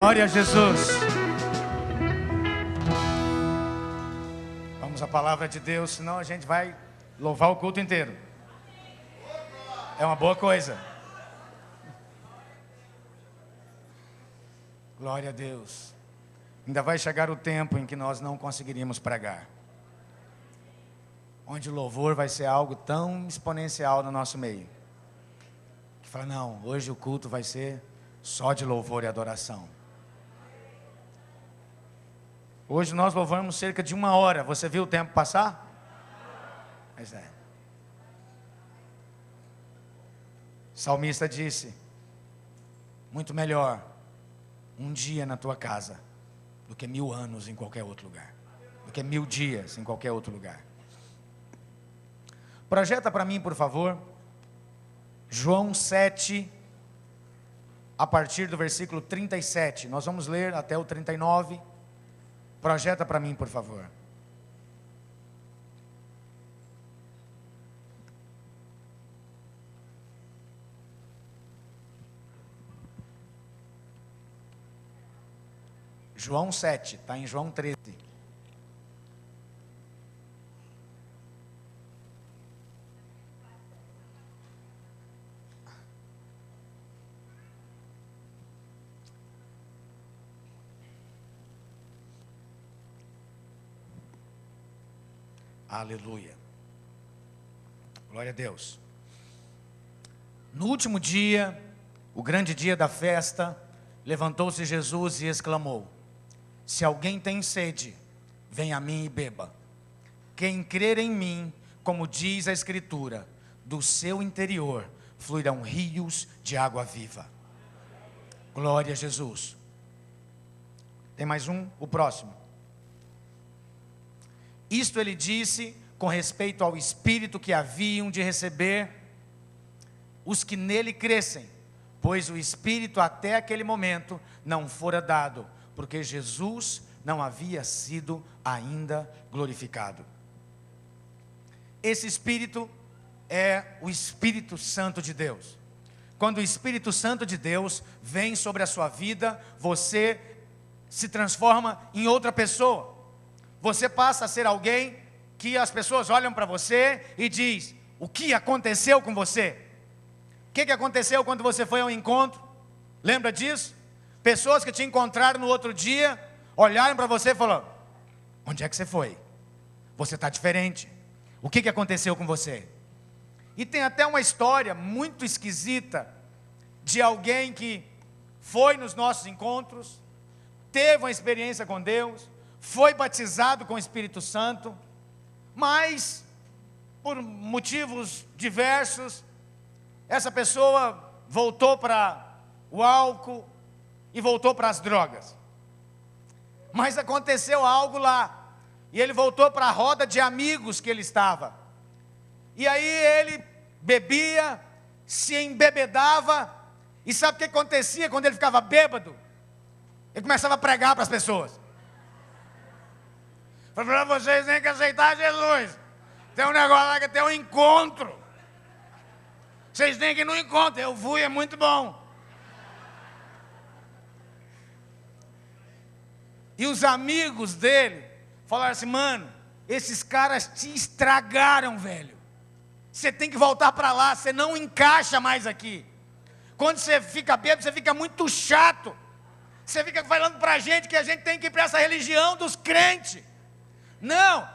Glória a Jesus. Vamos à palavra de Deus, senão a gente vai louvar o culto inteiro. É uma boa coisa. Glória a Deus. Ainda vai chegar o tempo em que nós não conseguiríamos pregar, onde o louvor vai ser algo tão exponencial no nosso meio, que fala, não, hoje o culto vai ser só de louvor e adoração. Hoje nós louvamos cerca de 1 hora. Você viu o tempo passar? Pois é. O salmista disse, muito melhor um dia na tua casa do que 1000 anos em qualquer outro lugar, do que 1000 dias em qualquer outro lugar. Projeta para mim, por favor, João 7, a partir do versículo 37. Nós vamos ler até o 39. Projeta para mim, por favor. João 7, está em João 13. Aleluia. Glória a Deus. No último dia, o grande dia da festa, levantou-se Jesus e exclamou, se alguém tem sede, venha a mim e beba. Quem crer em mim, como diz a Escritura, do seu interior fluirão rios de água viva. Glória a Jesus. Tem mais um? O próximo. Isto ele disse com respeito ao Espírito que haviam de receber os que nele crescem, pois o Espírito até aquele momento não fora dado, porque Jesus não havia sido ainda glorificado. Esse Espírito é o Espírito Santo de Deus. Quando o Espírito Santo de Deus vem sobre a sua vida, você se transforma em outra pessoa. Você passa a ser alguém que as pessoas olham para você e diz, o que aconteceu com você? O que aconteceu quando você foi ao encontro? Lembra disso? Pessoas que te encontraram no outro dia, olharam para você e falaram, onde é que você foi? Você está diferente. O que aconteceu com você? E tem até uma história muito esquisita, de alguém que foi nos nossos encontros, teve uma experiência com Deus, foi batizado com o Espírito Santo, mas por motivos diversos, essa pessoa voltou para o álcool e voltou para as drogas. Mas aconteceu algo lá, e ele voltou para a roda de amigos que ele estava. E aí ele bebia, se embebedava, e sabe o que acontecia quando ele ficava bêbado? Ele começava a pregar para as pessoas. Para vocês têm que aceitar Jesus. Tem um negócio lá que tem um encontro. Vocês têm que ir no encontro. Eu fui, é muito bom. E os amigos dele falaram assim, mano, esses caras te estragaram, velho. Você tem que voltar para lá, você não encaixa mais aqui. Quando você fica bêbado, você fica muito chato. Você fica falando para a gente que a gente tem que ir para essa religião dos crentes. Não,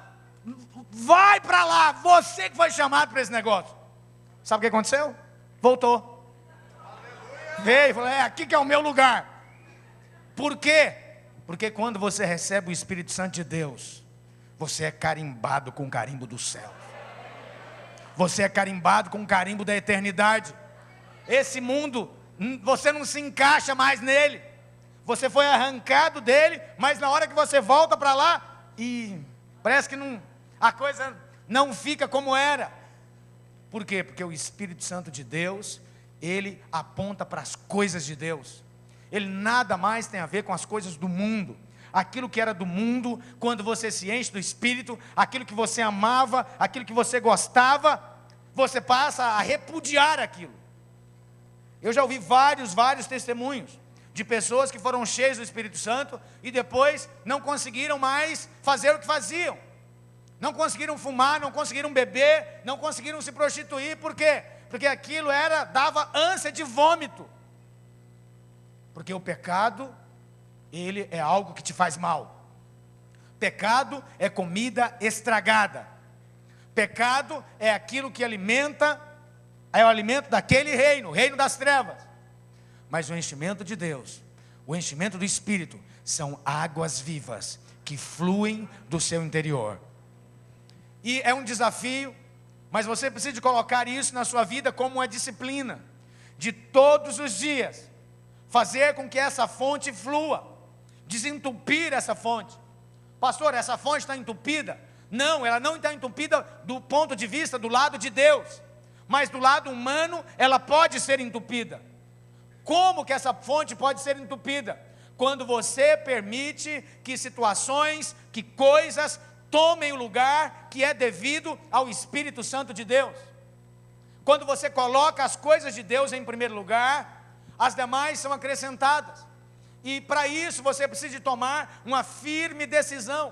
vai para lá, você que foi chamado para esse negócio. Sabe o que aconteceu? Voltou. Veio e falou, aqui que é o meu lugar. Por quê? Porque quando você recebe o Espírito Santo de Deus, você é carimbado com o carimbo do céu. Você é carimbado com o carimbo da eternidade. Esse mundo, você não se encaixa mais nele. Você foi arrancado dele, mas na hora que você volta para lá, parece que a coisa não fica como era. Por quê? Porque o Espírito Santo de Deus, ele aponta para as coisas de Deus. Ele nada mais tem a ver com as coisas do mundo. Aquilo que era do mundo, quando você se enche do Espírito, aquilo que você amava, aquilo que você gostava, você passa a repudiar aquilo. Eu já ouvi vários testemunhos de pessoas que foram cheias do Espírito Santo e depois não conseguiram mais fazer o que faziam. Não conseguiram fumar, não conseguiram beber, não conseguiram se prostituir. Por quê? Porque aquilo dava ânsia de vômito. Porque o pecado, ele é algo que te faz mal. Pecado é comida estragada. Pecado é aquilo que alimenta, é o alimento daquele reino, o reino das trevas. Mas o enchimento de Deus, o enchimento do Espírito, são águas vivas que fluem do seu interior. E é um desafio, mas você precisa de colocar isso na sua vida como uma disciplina, de todos os dias, fazer com que essa fonte flua, desentupir essa fonte. Pastor, essa fonte está entupida? Não, ela não está entupida do ponto de vista do lado de Deus, mas do lado humano ela pode ser entupida. Como que essa fonte pode ser entupida? Quando você permite que situações, que coisas tomem o lugar que é devido ao Espírito Santo de Deus. Quando você coloca as coisas de Deus em primeiro lugar, as demais são acrescentadas. E para isso você precisa de tomar uma firme decisão,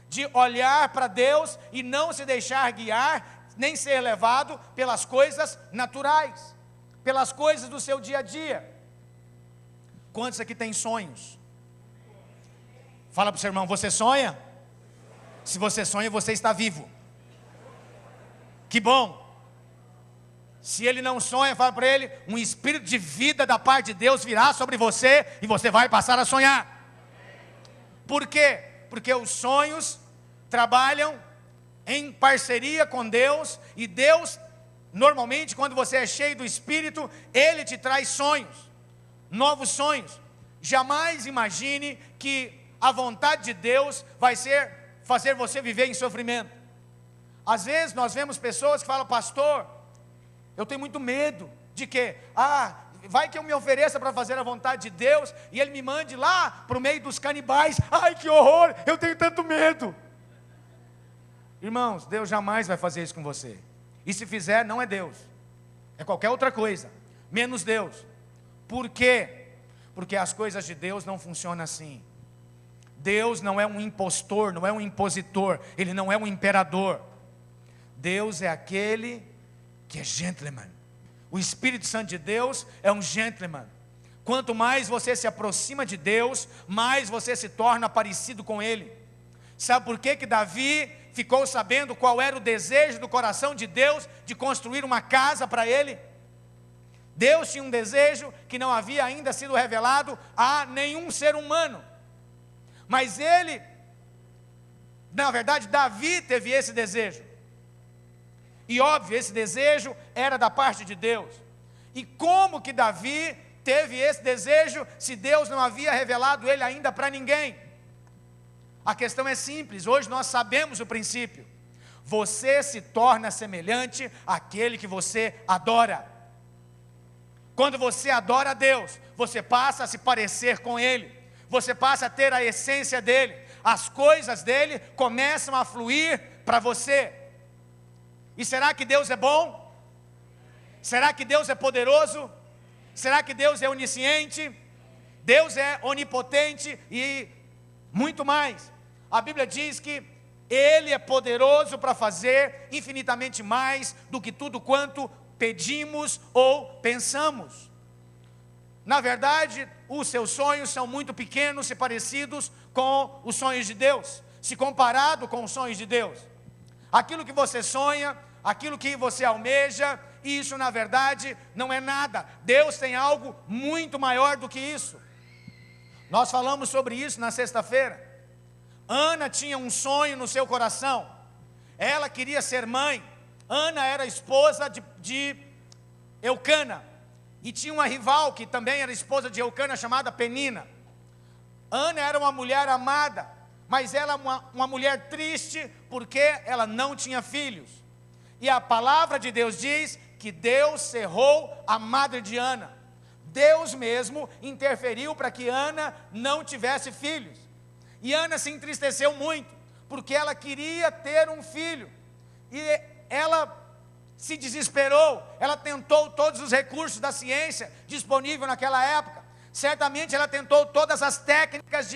de olhar para Deus e não se deixar guiar, nem ser levado pelas coisas naturais, pelas coisas do seu dia a dia. Quantos aqui têm sonhos? Fala para o seu irmão, você sonha? Se você sonha, você está vivo. Que bom. Se ele não sonha, fala para ele, um espírito de vida da parte de Deus virá sobre você e você vai passar a sonhar. Por quê? Porque os sonhos trabalham em parceria com Deus, e Deus, normalmente, quando você é cheio do Espírito, Ele te traz sonhos, novos sonhos. Jamais imagine que a vontade de Deus vai ser fazer você viver em sofrimento. Às vezes nós vemos pessoas que falam, pastor, eu tenho muito medo de que, vai que eu me ofereça para fazer a vontade de Deus, e Ele me mande lá para o meio dos canibais, ai que horror, eu tenho tanto medo. Irmãos, Deus jamais vai fazer isso com você, e se fizer não é Deus, é qualquer outra coisa, menos Deus. Por quê? Porque as coisas de Deus não funcionam assim. Deus não é um impostor, não é um impositor, Ele não é um imperador. Deus é aquele que é gentleman. O Espírito Santo de Deus é um gentleman. Quanto mais você se aproxima de Deus, mais você se torna parecido com Ele. Sabe por que Davi ficou sabendo qual era o desejo do coração de Deus de construir uma casa para ele? Deus tinha um desejo que não havia ainda sido revelado a nenhum ser humano. Mas ele, na verdade, Davi teve esse desejo. E óbvio, esse desejo era da parte de Deus. E como que Davi teve esse desejo se Deus não havia revelado ele ainda para ninguém? A questão é simples, hoje nós sabemos o princípio. Você se torna semelhante àquele que você adora. Quando você adora a Deus, você passa a se parecer com Ele. Você passa a ter a essência dEle. As coisas dEle começam a fluir para você. E será que Deus é bom? Será que Deus é poderoso? Será que Deus é onisciente? Deus é onipotente e muito mais. A Bíblia diz que Ele é poderoso para fazer infinitamente mais do que tudo quanto pedimos ou pensamos. Na verdade, os seus sonhos são muito pequenos se parecidos com os sonhos de Deus, se comparado com os sonhos de Deus. Aquilo que você sonha, aquilo que você almeja, isso na verdade não é nada. Deus tem algo muito maior do que isso. Nós falamos sobre isso na sexta-feira. Ana tinha um sonho no seu coração. Ela queria ser mãe. Ana era esposa de Eucana. E tinha uma rival que também era esposa de Eucana, chamada Penina. Ana era uma mulher amada, mas ela uma mulher triste, porque ela não tinha filhos. E a palavra de Deus diz que Deus cerrou a madre de Ana. Deus mesmo interferiu para que Ana não tivesse filhos. E Ana se entristeceu muito, porque ela queria ter um filho. E ela se desesperou, ela tentou todos os recursos da ciência disponível naquela época. Certamente ela tentou todas as técnicas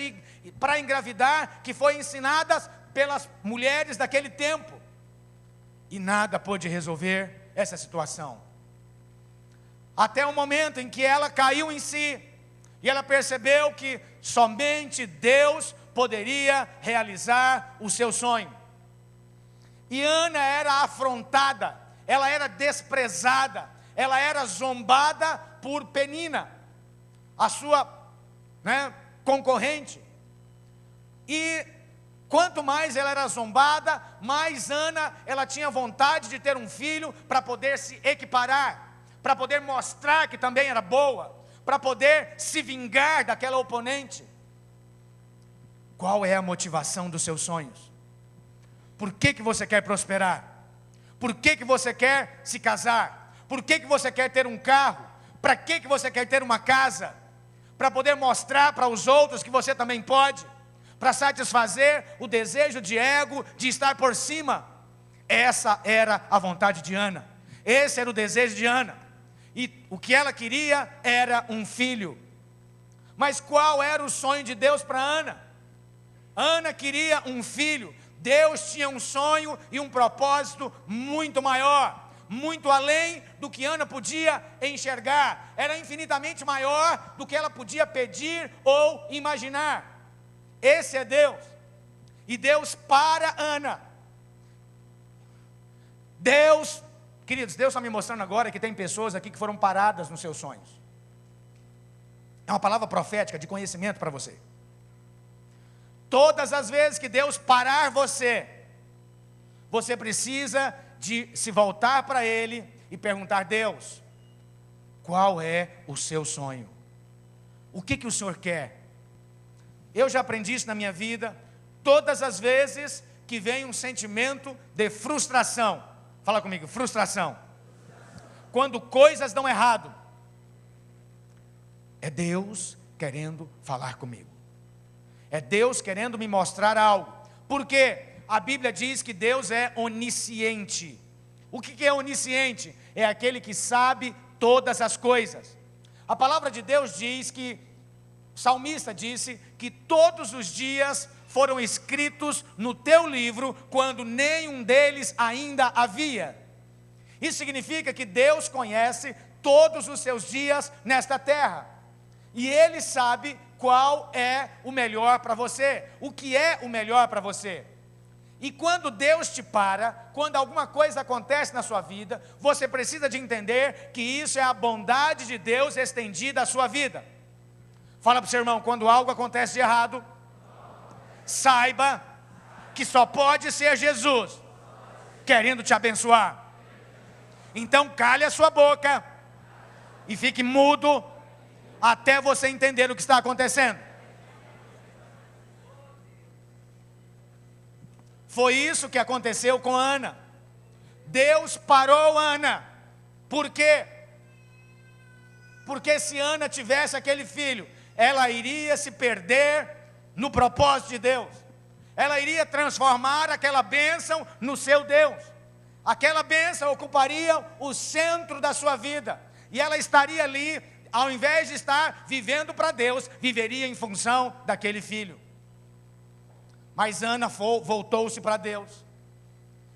para engravidar que foram ensinadas pelas mulheres daquele tempo. E nada pôde resolver essa situação. Até o momento em que ela caiu em si. E ela percebeu que somente Deus poderia realizar o seu sonho. E Ana era afrontada, ela era desprezada, ela era zombada por Penina, a sua concorrente. E quanto mais ela era zombada, mais Ana, ela tinha vontade de ter um filho para poder se equiparar, para poder mostrar que também era boa, para poder se vingar daquela oponente. Qual é a motivação dos seus sonhos? Por que você quer prosperar? Por que você quer se casar? Por que você quer ter um carro? Para que você quer ter uma casa? Para poder mostrar para os outros que você também pode? Para satisfazer o desejo de ego, de estar por cima? Essa era a vontade de Ana. Esse era o desejo de Ana. E o que ela queria era um filho. Mas qual era o sonho de Deus para Ana? Ana queria um filho. Deus tinha um sonho e um propósito muito maior, muito além do que Ana podia enxergar. Era infinitamente maior do que ela podia pedir ou imaginar. Esse é Deus. E Deus para Ana. Queridos, Deus está me mostrando agora que tem pessoas aqui que foram paradas nos seus sonhos. É uma palavra profética de conhecimento para você. Todas as vezes que Deus parar você, você precisa de se voltar para Ele e perguntar: Deus, qual é o seu sonho? O que o Senhor quer? Eu já aprendi isso na minha vida. Todas as vezes que vem um sentimento de frustração, fala comigo, frustração. Quando coisas dão errado, é Deus querendo falar comigo. É Deus querendo me mostrar algo. Por quê? A Bíblia diz que Deus é onisciente. O que é onisciente? É aquele que sabe todas as coisas. A palavra de Deus diz que, o salmista disse que todos os dias foram escritos no teu livro, quando nenhum deles ainda havia. Isso significa que Deus conhece todos os seus dias nesta terra. E Ele sabe qual é o melhor para você, o que é o melhor para você. E quando Deus te para, quando alguma coisa acontece na sua vida, você precisa de entender que isso é a bondade de Deus estendida à sua vida. Fala para o seu irmão: quando algo acontece de errado, saiba que só pode ser Jesus querendo te abençoar. Então cale a sua boca e fique mudo até você entender o que está acontecendo. Foi isso que aconteceu com Ana. Deus parou Ana. Por quê? Porque se Ana tivesse aquele filho, ela iria se perder no propósito de Deus. Ela iria transformar aquela bênção no seu Deus. Aquela bênção ocuparia o centro da sua vida. E ela estaria ali, ao invés de estar vivendo para Deus, viveria em função daquele filho. Mas Ana voltou-se para Deus.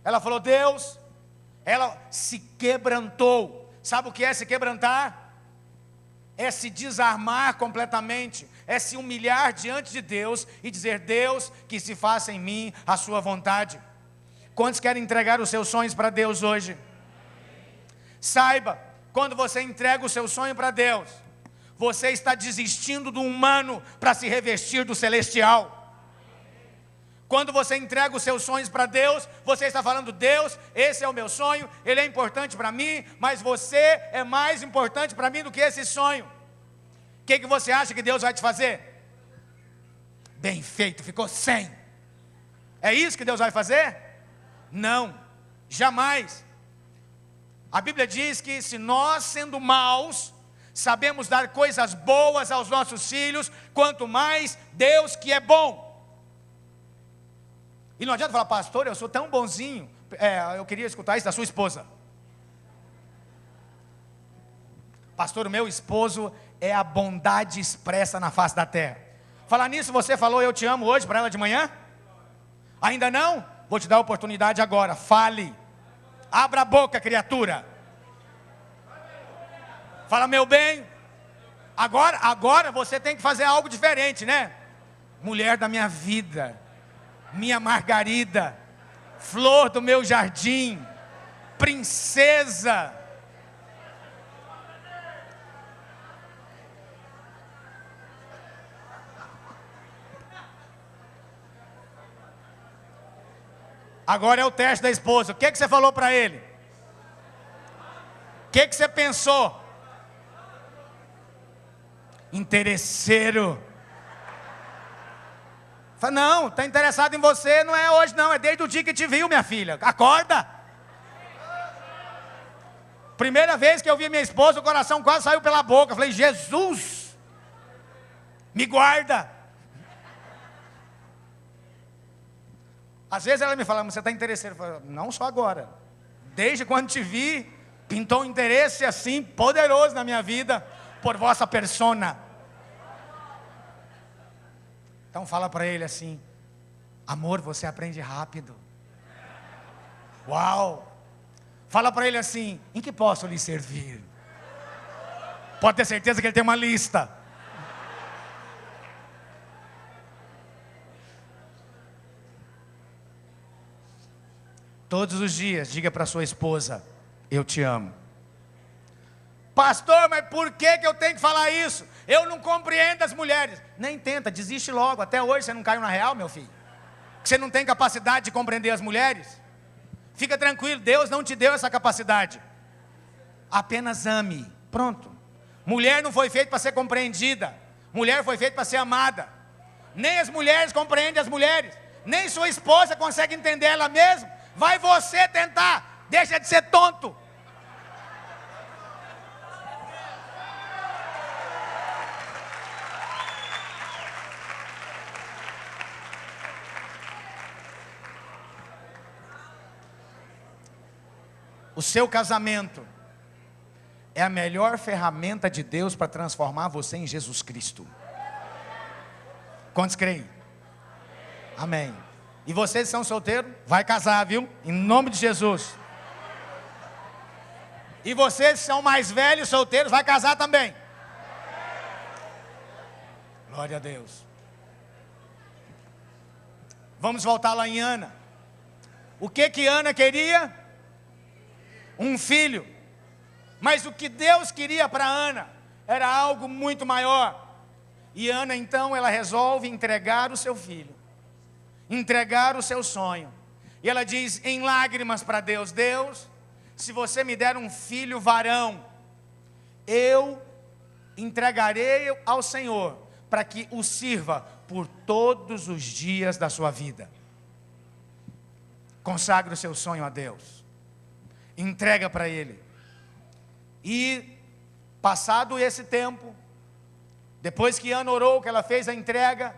Ela falou: Deus, ela se quebrantou. Sabe o que é se quebrantar? É se desarmar completamente, é se humilhar diante de Deus e dizer: Deus, que se faça em mim a sua vontade. Quantos querem entregar os seus sonhos para Deus hoje? Saiba, quando você entrega o seu sonho para Deus, você está desistindo do humano para se revestir do celestial. Quando você entrega os seus sonhos para Deus, você está falando: Deus, esse é o meu sonho, ele é importante para mim, mas você é mais importante para mim do que esse sonho. O que você acha que Deus vai te fazer? Bem feito, ficou 100. É isso que Deus vai fazer? Não, jamais. A Bíblia diz que se nós, sendo maus, sabemos dar coisas boas aos nossos filhos, quanto mais Deus, que é bom. E não adianta falar: pastor, eu sou tão bonzinho. Eu queria escutar isso da sua esposa. Pastor, o meu esposo é a bondade expressa na face da terra. Falar nisso, você falou eu te amo hoje para ela de manhã? Ainda não? Vou te dar a oportunidade agora. Fale. Abra a boca, criatura. Fala, meu bem. Agora você tem que fazer algo diferente, né? Mulher da minha vida, minha Margarida, flor do meu jardim, princesa. Agora é o teste da esposa. O que você falou para ele? O que você pensou? Interesseiro. Fala, não, está interessado em você, não é hoje não, é desde o dia que te viu, minha filha. Acorda. Primeira vez que eu vi minha esposa, o coração quase saiu pela boca. Eu falei, Jesus, me guarda. Às vezes ela me fala, mas você está interesseiro. Eu falo, não só agora. Desde quando te vi, pintou um interesse assim, poderoso na minha vida, por vossa persona. Então fala para ele assim, amor, você aprende rápido. Uau! Fala para ele assim, em que posso lhe servir? Pode ter certeza que ele tem uma lista. Todos os dias, diga para sua esposa, eu te amo. Pastor, mas por que eu tenho que falar isso? Eu não compreendo as mulheres. Nem tenta, desiste logo. Até hoje você não caiu na real, meu filho. Você não tem capacidade de compreender as mulheres. Fica tranquilo, Deus não te deu essa capacidade. Apenas ame, pronto. Mulher não foi feita para ser compreendida. Mulher foi feita para ser amada. Nem as mulheres compreendem as mulheres. Nem sua esposa consegue entender ela mesma. Vai você tentar, deixa de ser tonto. O seu casamento é a melhor ferramenta de Deus para transformar você em Jesus Cristo. Quantos creem? Amém. E vocês que são solteiros, vai casar, viu? Em nome de Jesus. E vocês que são mais velhos, solteiros, vai casar também. Glória a Deus. Vamos voltar lá em Ana. O que Ana queria? Um filho. Mas o que Deus queria para Ana era algo muito maior. E Ana então ela resolve entregar o seu filho, entregar o seu sonho. E ela diz em lágrimas para Deus: Deus, se você me der um filho varão, eu entregarei ao Senhor para que o sirva por todos os dias da sua vida. Consagre o seu sonho a Deus, entrega para Ele. E passado esse tempo, depois que Ana orou, que ela fez a entrega,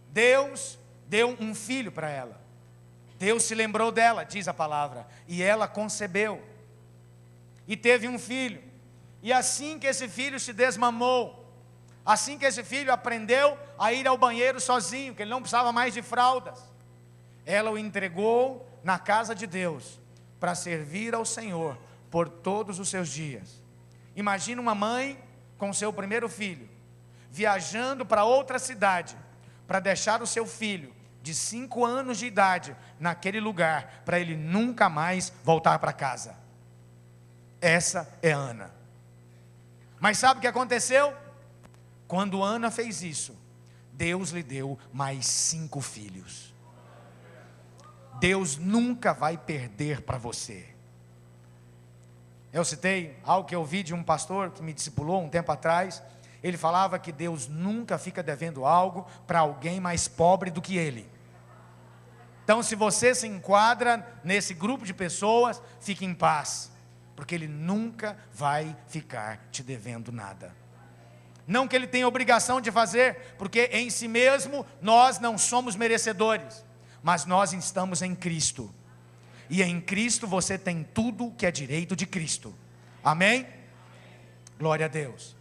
Deus deu um filho para ela. Deus se lembrou dela, diz a palavra, e ela concebeu, e teve um filho. E assim que esse filho se desmamou, assim que esse filho aprendeu a ir ao banheiro sozinho, que ele não precisava mais de fraldas, ela o entregou na casa de Deus, para servir ao Senhor por todos os seus dias. Imagina uma mãe com seu primeiro filho, viajando para outra cidade, para deixar o seu filho de 5 anos de idade naquele lugar, para ele nunca mais voltar para casa. Essa é Ana. Mas sabe o que aconteceu? Quando Ana fez isso, Deus lhe deu mais 5 filhos. Deus nunca vai perder para você. Eu citei algo que eu ouvi de um pastor que me discipulou um tempo atrás. Ele falava que Deus nunca fica devendo algo para alguém mais pobre do que ele. Então, se você se enquadra nesse grupo de pessoas, fique em paz, porque Ele nunca vai ficar te devendo nada. Não que Ele tenha obrigação de fazer, porque em si mesmo nós não somos merecedores, mas nós estamos em Cristo, e em Cristo você tem tudo que é direito de Cristo. Amém? Glória a Deus.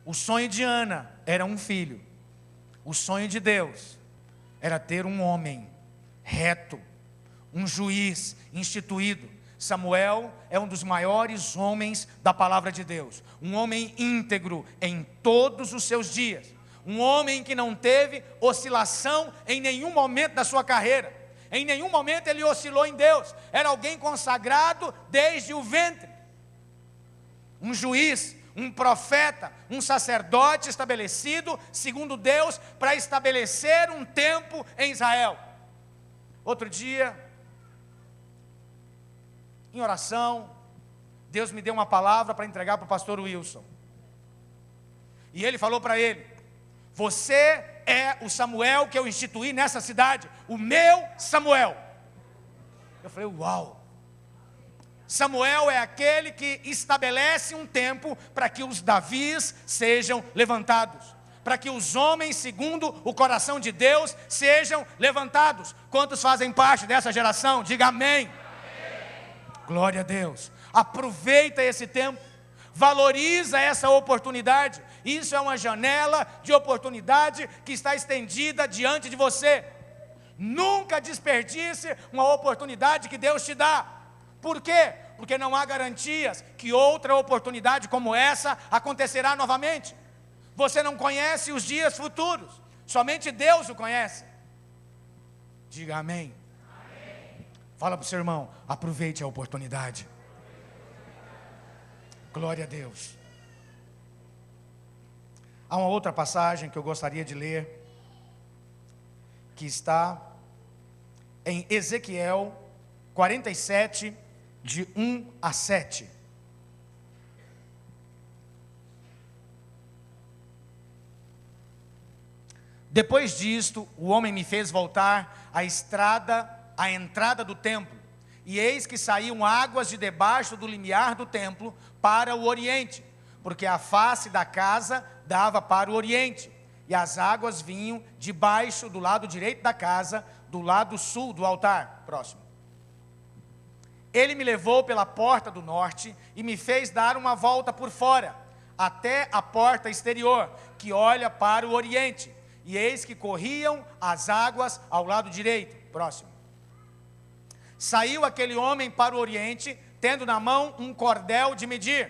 O sonho de Ana era um filho. O sonho de Deus era ter um homem reto, um juiz instituído. Samuel é um dos maiores homens da palavra de Deus. Um homem íntegro em todos os seus dias. Um homem que não teve oscilação em nenhum momento da sua carreira. Em nenhum momento ele oscilou em Deus. Era alguém consagrado desde o ventre. Um juiz, um profeta, um sacerdote estabelecido segundo Deus para estabelecer um tempo em Israel. Outro dia, em oração, Deus me deu uma palavra para entregar para o pastor Wilson. E ele falou para ele: você é o Samuel que eu instituí nessa cidade, o meu Samuel. Eu falei: uau! Samuel é aquele que estabelece um tempo para que os Davis sejam levantados, para que os homens segundo o coração de Deus sejam levantados. Quantos fazem parte dessa geração? Diga amém. Glória a Deus. Aproveita esse tempo, valoriza essa oportunidade. Isso é uma janela de oportunidade que está estendida diante de você. Nunca desperdice uma oportunidade que Deus te dá. Por quê? Porque não há garantias que outra oportunidade como essa acontecerá novamente. Você não conhece os dias futuros, somente Deus o conhece. Diga amém. Fala para o seu irmão: aproveite a oportunidade. Glória a Deus. Há uma outra passagem que eu gostaria de ler, que está em Ezequiel 47, de 1 a 7. Depois disto, o homem me fez voltar à entrada do templo, e eis que saíam águas de debaixo do limiar do templo para o oriente, porque a face da casa dava para o oriente, e as águas vinham de baixo do lado direito da casa, do lado sul do altar. Próximo. Ele me levou pela porta do norte e me fez dar uma volta por fora, até a porta exterior, que olha para o oriente. E eis que corriam as águas ao lado direito. Próximo. Saiu aquele homem para o oriente, tendo na mão um cordel de medir.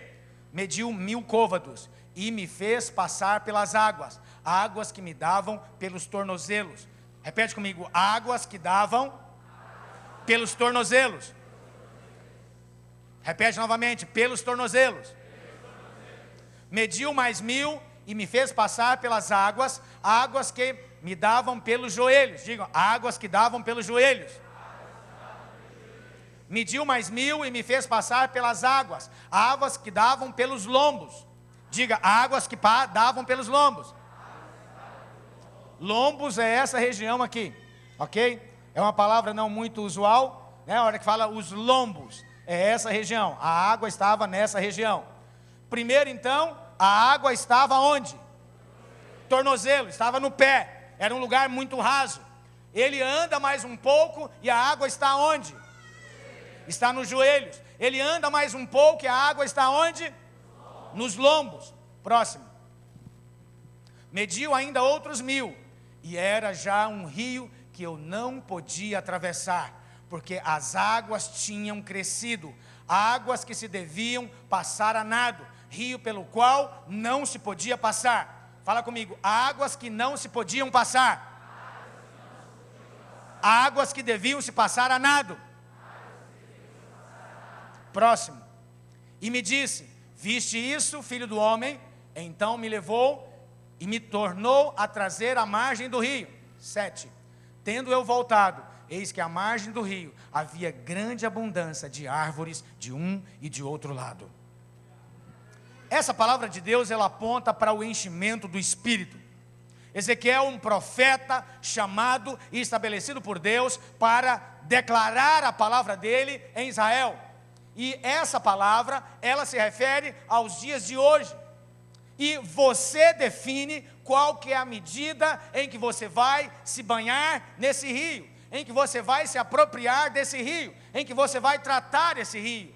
Mediu 1000 côvados e me fez passar pelas águas, águas que me davam pelos tornozelos. Repete comigo: águas que davam pelos tornozelos. Repete novamente: pelos tornozelos. Mediu mais 1000 e me fez passar pelas águas, águas que me davam pelos joelhos. Digam: águas que davam pelos joelhos. Mediu mais 1000 e me fez passar pelas águas que davam pelos lombos. Diga: águas que davam pelos lombos. Lombos é essa região aqui, ok? É uma palavra não muito usual, né? A hora que fala os lombos, é essa região. A água estava nessa região. Primeiro então, a água estava onde? Tornozelo, estava no pé. Era um lugar muito raso. Ele anda mais um pouco e a água está onde? Está nos joelhos. Ele anda mais um pouco e a água está onde? Nos lombos. Próximo. Mediu ainda outros 1000. E era já um rio que eu não podia atravessar, porque as águas tinham crescido, águas que se deviam passar a nado, rio pelo qual não se podia passar. Fala comigo: águas que não se podiam passar, águas que deviam se passar a nado. Próximo. E me disse: viste isso, filho do homem? Então me levou e me tornou a trazer à margem do rio. 7. Tendo eu voltado, eis que à margem do rio havia grande abundância de árvores de um e de outro lado. Essa palavra de Deus, ela aponta para o enchimento do Espírito. Ezequiel, um profeta chamado e estabelecido por Deus para declarar a palavra dele em Israel. E essa palavra, ela se refere aos dias de hoje. E você define qual que é a medida em que você vai se banhar nesse rio, em que você vai se apropriar desse rio, em que você vai tratar esse rio.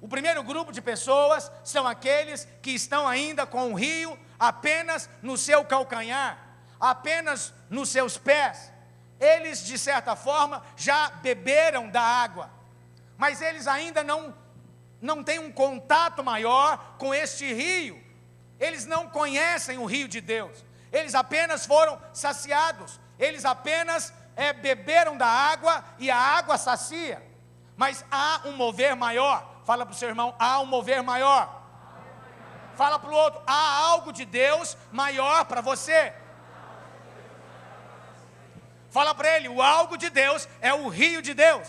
O primeiro grupo de pessoas são aqueles que estão ainda com o rio apenas no seu calcanhar, apenas nos seus pés. Eles, de certa forma, já beberam da água, mas eles ainda não têm um contato maior com este rio. Eles não conhecem o rio de Deus. Eles apenas foram saciados. Eles apenas beberam da água e a água sacia. Mas há um mover maior. Fala para o seu irmão, há um mover maior. Fala para o outro, há algo de Deus maior para você. Fala para ele, o algo de Deus é o rio de Deus.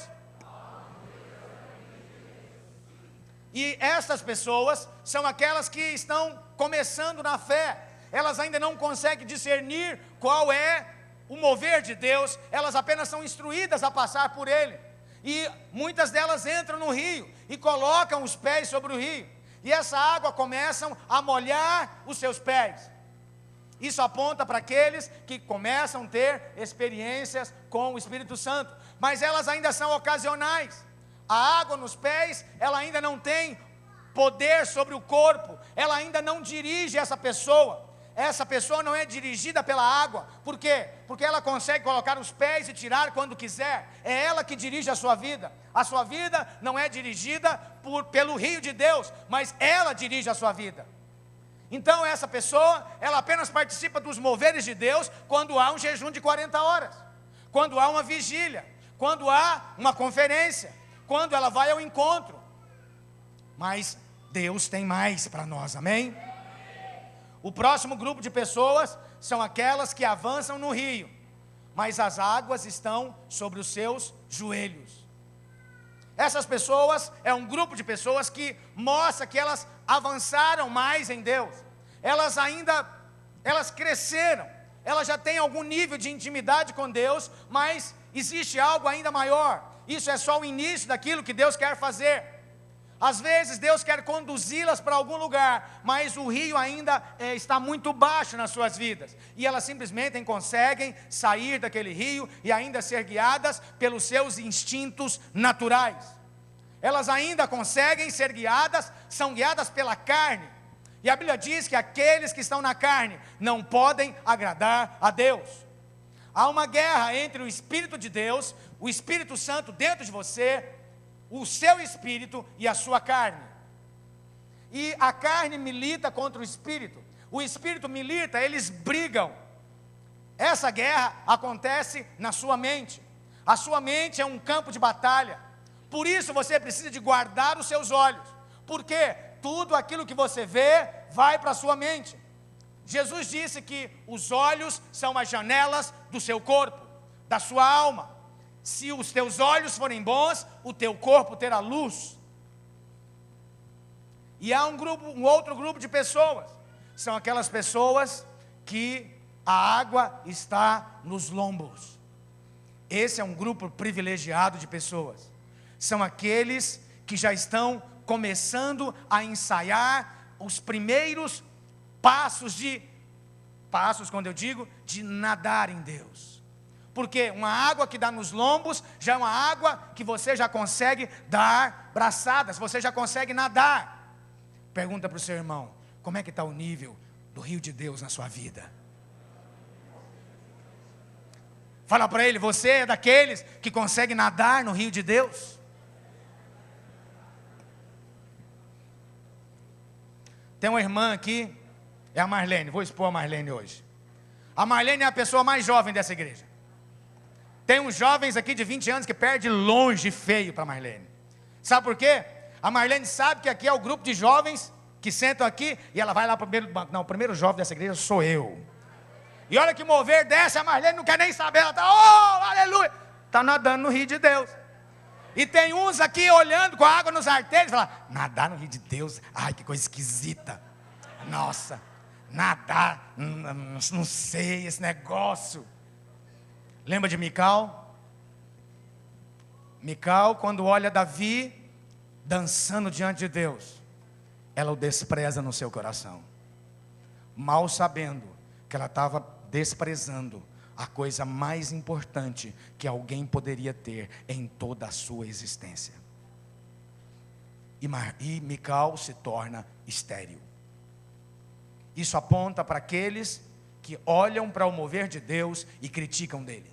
E essas pessoas são aquelas que estão começando na fé. Elas ainda não conseguem discernir qual é o mover de Deus. Elas apenas são instruídas a passar por ele. E muitas delas entram no rio e colocam os pés sobre o rio. E essa água começa a molhar os seus pés. Isso aponta para aqueles que começam a ter experiências com o Espírito Santo. Mas elas ainda são ocasionais. A água nos pés, ela ainda não tem poder sobre o corpo. Ela ainda não dirige essa pessoa. Essa pessoa não é dirigida pela água. Por quê? Porque ela consegue colocar os pés e tirar quando quiser. É ela que dirige a sua vida. A sua vida não é dirigida pelo rio de Deus, mas ela dirige a sua vida. Então essa pessoa, ela apenas participa dos moveres de Deus quando há um jejum de 40 horas, quando há uma vigília, quando há uma conferência, quando ela vai ao encontro. Mas Deus tem mais para nós, amém? O próximo grupo de pessoas são aquelas que avançam no rio, mas as águas estão sobre os seus joelhos. Essas pessoas é um grupo de pessoas que mostra que elas avançaram mais em Deus. Elas cresceram, elas já têm algum nível de intimidade com Deus, mas existe algo ainda maior. Isso é só o início daquilo que Deus quer fazer. Às vezes Deus quer conduzi-las para algum lugar, mas o rio ainda está muito baixo nas suas vidas, e elas simplesmente conseguem sair daquele rio e ainda ser guiadas pelos seus instintos naturais. Elas ainda conseguem ser guiadas, são guiadas pela carne, e a Bíblia diz que aqueles que estão na carne não podem agradar a Deus. Há uma guerra entre o Espírito de Deus, o Espírito Santo dentro de você, o seu espírito e a sua carne. E a carne milita contra o espírito. O espírito milita, eles brigam. Essa guerra acontece na sua mente. A sua mente é um campo de batalha. Por isso você precisa de guardar os seus olhos. Porque tudo aquilo que você vê vai para a sua mente. Jesus disse que os olhos são as janelas do seu corpo, da sua alma. Se os teus olhos forem bons, o teu corpo terá luz. E há um outro grupo de pessoas. São aquelas pessoas que a água está nos lombos. Esse é um grupo privilegiado de pessoas. São aqueles que já estão começando a ensaiar os primeiros passos, quando eu digo, de nadar em Deus. Porque uma água que dá nos lombos, já é uma água que você já consegue dar braçadas, você já consegue nadar. Pergunta para o seu irmão, como é que está o nível do rio de Deus na sua vida? Fala para ele, você é daqueles que consegue nadar no rio de Deus? Tem uma irmã aqui, é a Marlene, vou expor a Marlene hoje. A Marlene é a pessoa mais jovem dessa igreja. Tem uns jovens aqui de 20 anos que perde longe feio para a Marlene. Sabe por quê? A Marlene sabe que aqui é o grupo de jovens que sentam aqui e ela vai lá para o primeiro banco. Não, o primeiro jovem dessa igreja sou eu. E olha que mover desce, a Marlene não quer nem saber. Ela está, oh, aleluia. Está nadando no rio de Deus. E tem uns aqui olhando com a água nos artérios, falando, nadar no rio de Deus, ai que coisa esquisita. Nossa, nadar, não sei esse negócio. Lembra de Mical? Mical, quando olha Davi dançando diante de Deus, ela o despreza no seu coração, mal sabendo que ela estava desprezando a coisa mais importante que alguém poderia ter em toda a sua existência. e Mical se torna estéril. Isso aponta para aqueles que olham para o mover de Deus e criticam dele.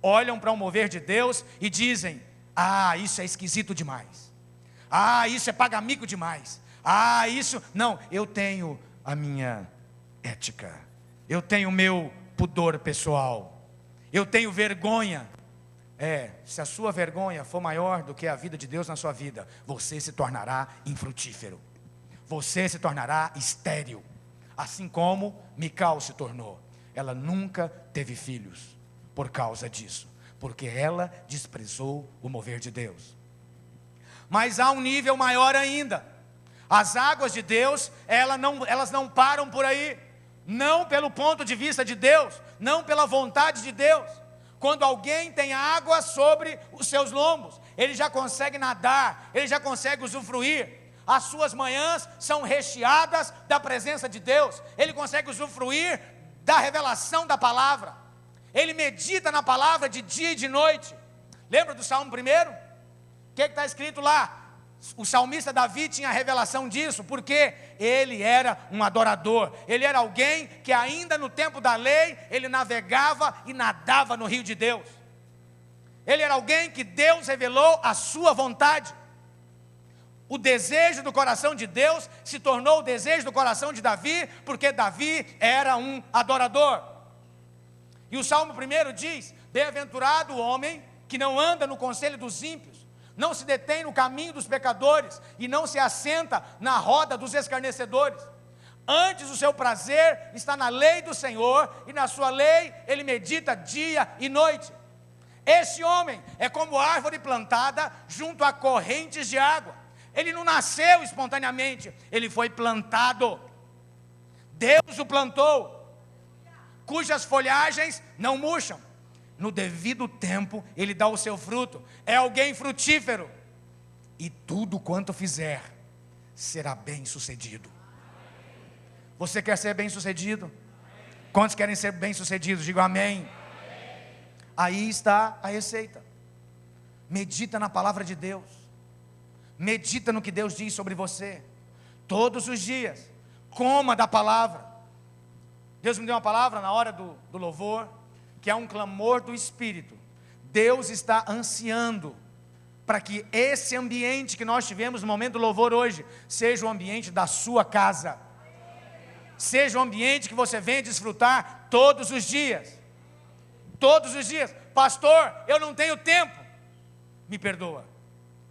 Olham para o mover de Deus e dizem: ah, isso é esquisito demais. Ah, isso é paga-mico demais. Ah, isso... Não, eu tenho a minha ética. Eu tenho o meu pudor pessoal. Eu tenho vergonha. Se a sua vergonha for maior do que a vida de Deus na sua vida, você se tornará infrutífero. Você se tornará estéril. Assim como Mical se tornou. Ela nunca teve filhos por causa disso, porque ela desprezou o mover de Deus. Mas há um nível maior ainda. As águas de Deus, elas não param por aí. Não pelo ponto de vista de Deus, não pela vontade de Deus. Quando alguém tem água sobre os seus lombos, ele já consegue nadar, ele já consegue usufruir. As suas manhãs são recheadas da presença de Deus. Ele consegue usufruir da revelação da palavra. Ele medita na palavra de dia e de noite. Lembra do Salmo 1? O que está escrito lá? O salmista Davi tinha a revelação disso, porque ele era um adorador. Ele era alguém que ainda no tempo da lei, ele navegava e nadava no rio de Deus. Ele era alguém que Deus revelou a sua vontade. O desejo do coração de Deus se tornou o desejo do coração de Davi, porque Davi era um adorador. E o Salmo 1 diz: bem-aventurado o homem que não anda no conselho dos ímpios, não se detém no caminho dos pecadores, e não se assenta na roda dos escarnecedores. Antes o seu prazer está na lei do Senhor, e na sua lei ele medita dia e noite. Esse homem é como árvore plantada junto a correntes de água. Ele não nasceu espontaneamente, ele foi plantado. Deus o plantou, cujas folhagens não murcham. No devido tempo, ele dá o seu fruto. É alguém frutífero. E tudo quanto fizer, será bem sucedido. Você quer ser bem sucedido? Quantos querem ser bem sucedidos? Diga amém. Aí está a receita. Medita na palavra de Deus. Medita no que Deus diz sobre você. Todos os dias. Coma da palavra. Deus me deu uma palavra na hora do louvor, que é um clamor do Espírito. Deus está ansiando para que esse ambiente que nós tivemos no momento do louvor hoje, seja o ambiente da sua casa. Seja o ambiente que você venha desfrutar todos os dias. Todos os dias. Pastor, eu não tenho tempo. Me perdoa,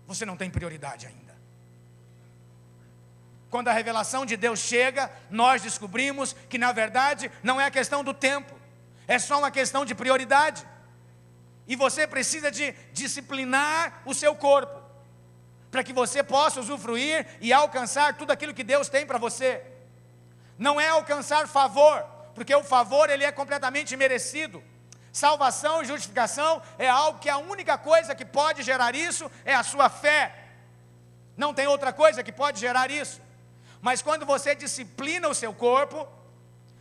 você não tem prioridade ainda. Quando a revelação de Deus chega, nós descobrimos que na verdade não é a questão do tempo, é só uma questão de prioridade. E você precisa de disciplinar o seu corpo, para que você possa usufruir e alcançar tudo aquilo que Deus tem para você. Não é alcançar favor, porque o favor ele é completamente merecido. Salvação e justificação é algo que a única coisa que pode gerar isso é a sua fé. Não tem outra coisa que pode gerar isso. Mas quando você disciplina o seu corpo,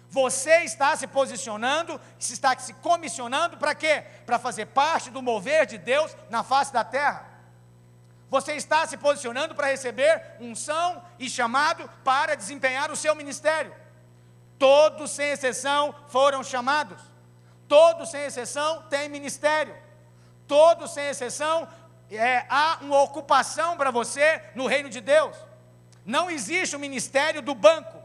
você está se posicionando, está se comissionando para quê? Para fazer parte do mover de Deus na face da terra. Você está se posicionando para receber unção e chamado para desempenhar o seu ministério. Todos, sem exceção, foram chamados. Todos, sem exceção, têm ministério. Todos, sem exceção, há uma ocupação para você no reino de Deus. Não existe o ministério do banco.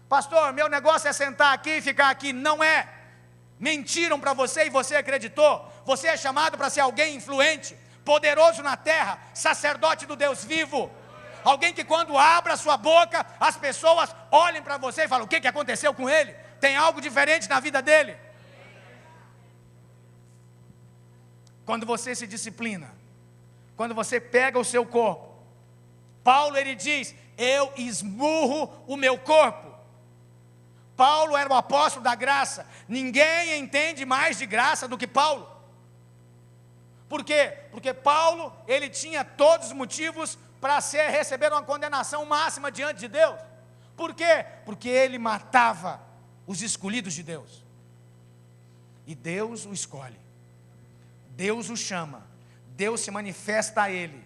Pastor, meu negócio é sentar aqui e ficar aqui. Não é. Mentiram para você e você acreditou. Você é chamado para ser alguém influente, poderoso na terra, sacerdote do Deus vivo. Alguém que quando abre a sua boca, as pessoas olhem para você e falam: o que aconteceu com ele? Tem algo diferente na vida dele. Quando você se disciplina, quando você pega o seu corpo, Paulo ele diz: eu esmurro o meu corpo. Paulo era o apóstolo da graça. Ninguém entende mais de graça do que Paulo. Por quê? Porque Paulo ele tinha todos os motivos para receber uma condenação máxima diante de Deus. Por quê? Porque ele matava os escolhidos de Deus. E Deus o escolhe. Deus o chama, Deus se manifesta a ele,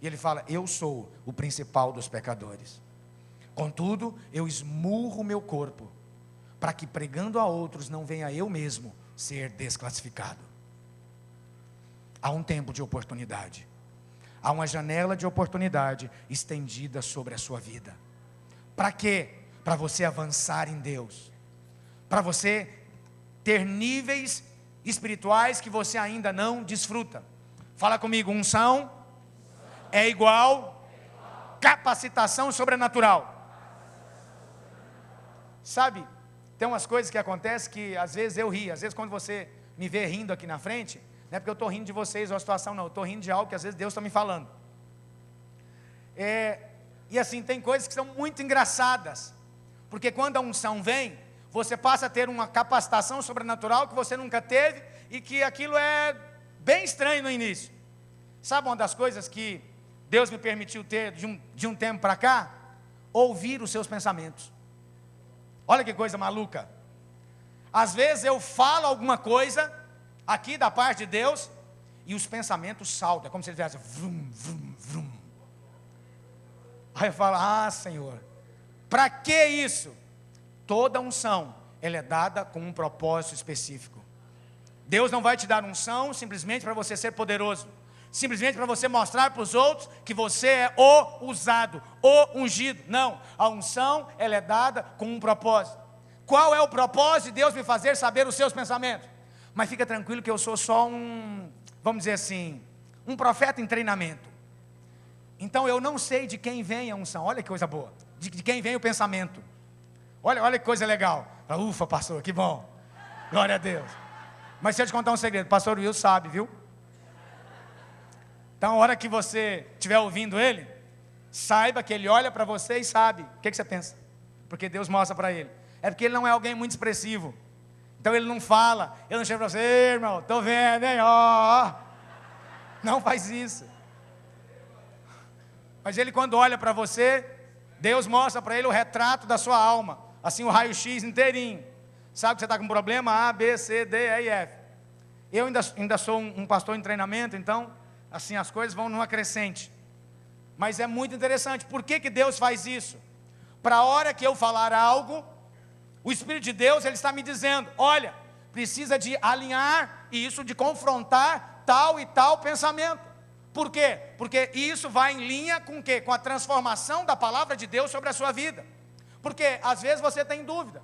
E ele fala: eu sou o principal dos pecadores. Contudo, eu esmurro o meu corpo, para que pregando a outros não venha eu mesmo ser desclassificado. Há um tempo de oportunidade. Há uma janela de oportunidade estendida sobre a sua vida. Para quê? Para você avançar em Deus. Para você ter níveis espirituais que você ainda não desfruta. Fala comigo: unção é igual capacitação sobrenatural. Sabe, tem umas coisas que acontecem que às vezes eu rio. Às vezes quando você me vê rindo aqui na frente, não é porque eu estou rindo de vocês ou a situação, não. Eu estou rindo de algo que às vezes Deus está me falando. E assim, tem coisas que são muito engraçadas. Porque quando a unção vem, você passa a ter uma capacitação sobrenatural que você nunca teve, e que aquilo é bem estranho no início. Sabe uma das coisas que Deus me permitiu ter de um tempo para cá? Ouvir os seus pensamentos. Olha que coisa maluca. Às vezes eu falo alguma coisa aqui da parte de Deus, e os pensamentos saltam, é como se ele fizesse vrum, vrum, vrum. Aí eu falo: ah, Senhor, para que isso? Toda unção, ela é dada com um propósito específico. Deus não vai te dar unção simplesmente para você ser poderoso, simplesmente para você mostrar para os outros que você é o usado, o ungido. Não, a unção, ela é dada com um propósito. Qual é o propósito de Deus me fazer saber os seus pensamentos? Mas fica tranquilo que eu sou só vamos dizer assim, um profeta em treinamento. Então eu não sei de quem vem a unção. Olha que coisa boa, de quem vem o pensamento. Olha que coisa legal. Ufa, pastor, que bom, glória a Deus. Mas se eu te contar um segredo, o pastor Will sabe, viu? Então a hora que você estiver ouvindo ele, saiba que ele olha para você e sabe o que você pensa, porque Deus mostra para ele. É porque ele não é alguém muito expressivo, então ele não fala, ele não chega para você: ei, irmão, estou vendo, hein, ó. Não faz isso. Mas ele, quando olha para você, Deus mostra para ele o retrato da sua alma, assim, o raio-x inteirinho. Sabe que você está com problema A, B, C, D, E e F. Eu ainda sou um pastor em treinamento, então assim, as coisas vão numa crescente. Mas é muito interessante. Por que Deus faz isso? Para a hora que eu falar algo, o Espírito de Deus, ele está me dizendo: olha, precisa de alinhar isso, de confrontar tal e tal pensamento. Por quê? Porque isso vai em linha com o quê? Com a transformação da palavra de Deus sobre a sua vida. Porque às vezes você tem dúvida.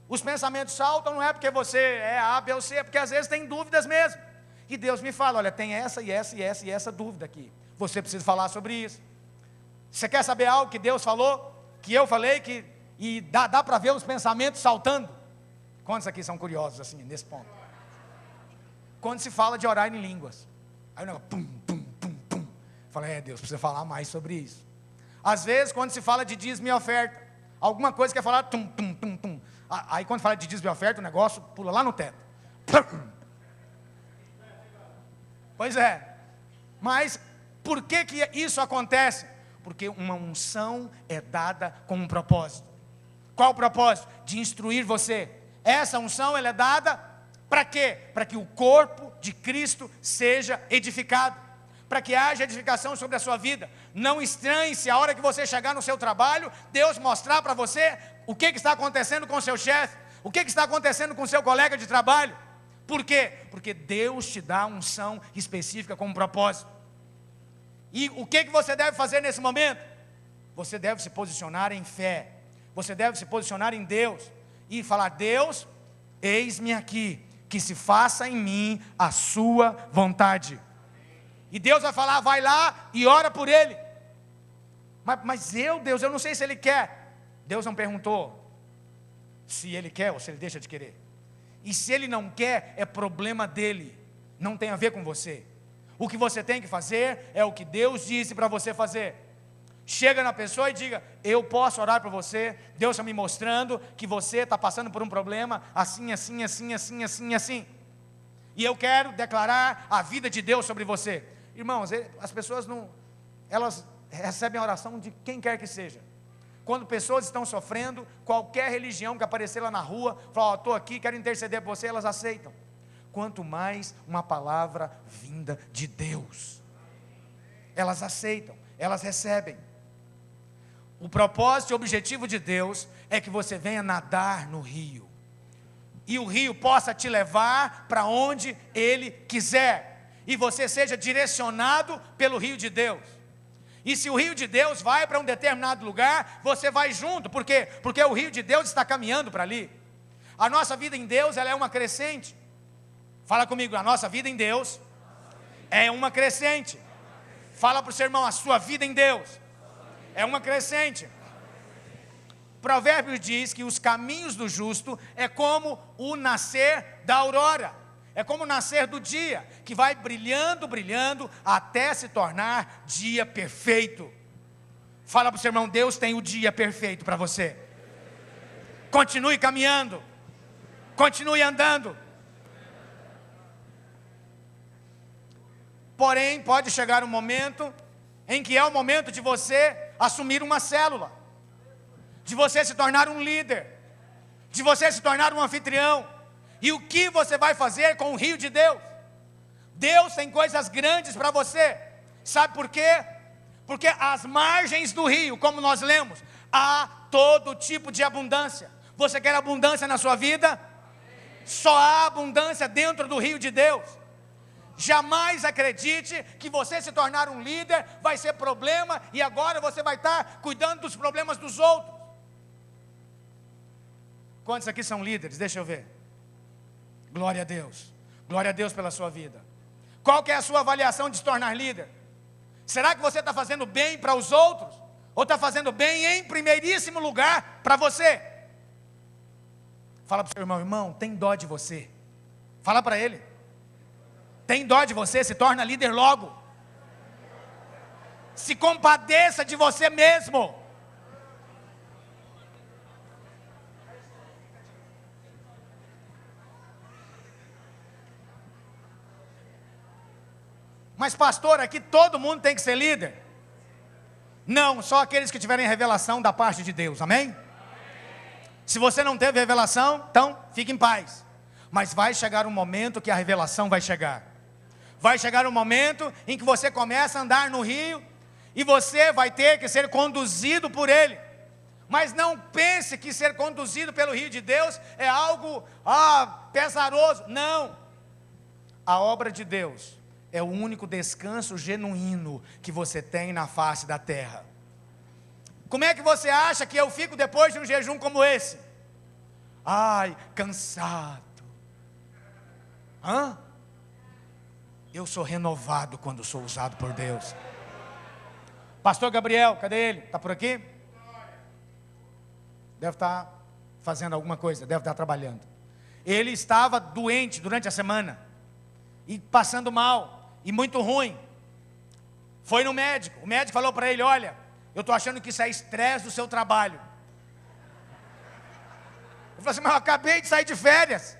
Os pensamentos saltam, não é porque você é A, B ou C, é porque às vezes tem dúvidas mesmo. E Deus me fala: olha, tem essa e essa e essa e essa dúvida aqui. Você precisa falar sobre isso. Você quer saber algo que Deus falou? Que eu falei? E dá para ver os pensamentos saltando? Quantos aqui são curiosos assim, nesse ponto? Quando se fala de orar em línguas, aí o negócio pum, pum, pum, pum. Fala: Deus precisa falar mais sobre isso. Às vezes quando se fala de dízimo e oferta, alguma coisa quer falar tum, tum, tum, tum. Aí quando fala de dízimo e oferta, o negócio pula lá no teto. Pois é. Mas por que isso acontece? Porque uma unção é dada com um propósito. Qual o propósito? De instruir você. Essa unção, ela é dada para quê? Para que o corpo de Cristo seja edificado, para que haja edificação sobre a sua vida. Não estranhe se a hora que você chegar no seu trabalho, Deus mostrar para você o que está acontecendo com o seu chefe, o que está acontecendo com o seu colega de trabalho. Por quê? Porque Deus te dá unção específica com um propósito. E o que você deve fazer nesse momento? Você deve se posicionar em fé, você deve se posicionar em Deus, e falar: Deus, eis-me aqui, que se faça em mim a sua vontade. E Deus vai falar: vai lá e ora por ele. Mas Deus, eu não sei se ele quer. Deus não perguntou se ele quer ou se ele deixa de querer. E se ele não quer, é problema dele, não tem a ver com você. O que você tem que fazer é o que Deus disse para você fazer. Chega na pessoa e diga: eu posso orar por você, Deus está me mostrando que você está passando por um problema assim, assim, assim, assim, assim, assim. E eu quero declarar a vida de Deus sobre você. Irmãos, as pessoas elas recebem a oração de quem quer que seja. Quando pessoas estão sofrendo, qualquer religião que aparecer lá na rua, fala: estou aqui, quero interceder por você, elas aceitam. Quanto mais uma palavra vinda de Deus, elas aceitam. elas recebem. O propósito e objetivo de Deus é que você venha nadar no rio, e o rio possa te levar para onde Ele quiser, e você seja direcionado pelo rio de Deus. E se o rio de Deus vai para um determinado lugar, você vai junto. Por quê? Porque o rio de Deus está caminhando para ali. A nossa vida em Deus, ela é uma crescente. Fala comigo, a nossa vida em Deus é uma crescente. Fala para o seu irmão, a sua vida em Deus é uma crescente. Provérbios diz que os caminhos do justo é como o nascer da aurora. É como o nascer do dia, que vai brilhando, brilhando, até se tornar dia perfeito. Fala para o seu irmão, Deus tem o dia perfeito para você. Continue caminhando, continue andando. Porém, pode chegar um momento em que é o momento de você assumir uma célula, de você se tornar um líder, de você se tornar um anfitrião. E o que você vai fazer com o rio de Deus? Deus tem coisas grandes para você. Sabe por quê? Porque às margens do rio, como nós lemos, há todo tipo de abundância. Você quer abundância na sua vida? Só há abundância dentro do rio de Deus. Jamais acredite que você se tornar um líder vai ser problema e agora você vai estar cuidando dos problemas dos outros. Quantos aqui são líderes? Deixa eu ver. Glória a Deus pela sua vida. Qual que é a sua avaliação de se tornar líder? Será que você está fazendo bem para os outros? Ou está fazendo bem em primeiríssimo lugar para você? Fala para o seu irmão, irmão, tem dó de você. Fala para ele. Tem dó de você, se torna líder logo. Se compadeça de você mesmo. Mas pastor, aqui todo mundo tem que ser líder? Não, só aqueles que tiverem revelação da parte de Deus, amém? Se você não teve revelação, então fique em paz. Mas vai chegar um momento que a revelação vai chegar. Vai chegar um momento em que você começa a andar no rio, e você vai ter que ser conduzido por ele. Mas não pense que ser conduzido pelo rio de Deus é algo pesaroso. Não, a obra de Deus é o único descanso genuíno que você tem na face da terra. Como é que você acha que eu fico depois de um jejum como esse? Ai, cansado. Eu sou renovado quando sou usado por Deus. Pastor Gabriel, cadê ele? Está por aqui? Deve estar fazendo alguma coisa, deve estar trabalhando. Ele estava doente durante a semana, e passando mal, e muito ruim. Foi no médico, o médico falou para ele, olha, eu estou achando que isso é estresse do seu trabalho. Ele falou assim, mas eu acabei de sair de férias.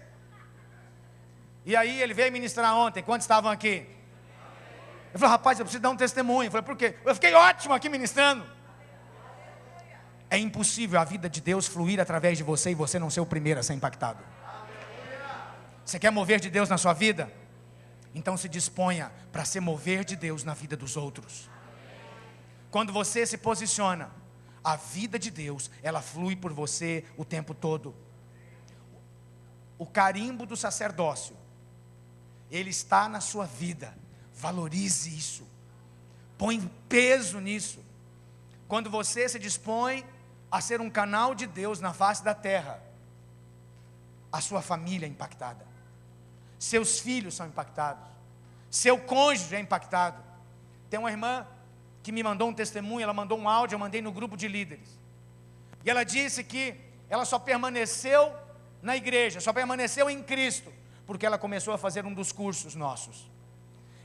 E aí ele veio ministrar ontem, quantos estavam aqui? Ele falou, rapaz, eu preciso dar um testemunho. Eu falei, por quê? Eu fiquei ótimo aqui ministrando. É impossível a vida de Deus fluir através de você e você não ser o primeiro a ser impactado. Você quer mover de Deus na sua vida? Então se disponha para se mover de Deus na vida dos outros. Quando você se posiciona, a vida de Deus, ela flui por você o tempo todo. O carimbo do sacerdócio, ele está na sua vida. Valorize isso. Põe peso nisso. Quando você se dispõe a ser um canal de Deus na face da terra, a sua família é impactada. Seus filhos são impactados. Seu cônjuge é impactado. Tem uma irmã que me mandou um testemunho, ela mandou um áudio, eu mandei no grupo de líderes. E ela disse que ela só permaneceu na igreja, só permaneceu em Cristo, porque ela começou a fazer um dos cursos nossos.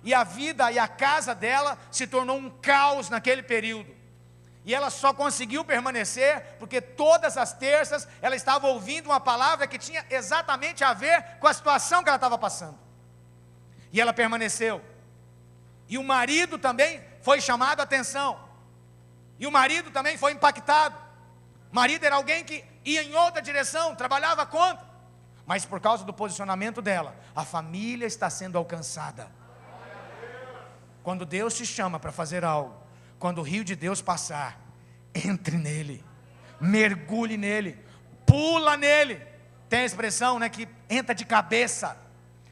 E a vida e a casa dela se tornou um caos naquele período. E ela só conseguiu permanecer porque todas as terças ela estava ouvindo uma palavra que tinha exatamente a ver com a situação que ela estava passando. E ela permaneceu. E o marido também foi chamado a atenção. E o marido também foi impactado. O marido era alguém que ia em outra direção, trabalhava contra. Mas por causa do posicionamento dela, a família está sendo alcançada. Quando Deus te chama para fazer algo, Quando o rio de Deus passar, entre nele, mergulhe nele, pula nele. Tem a expressão, né, que entra de cabeça,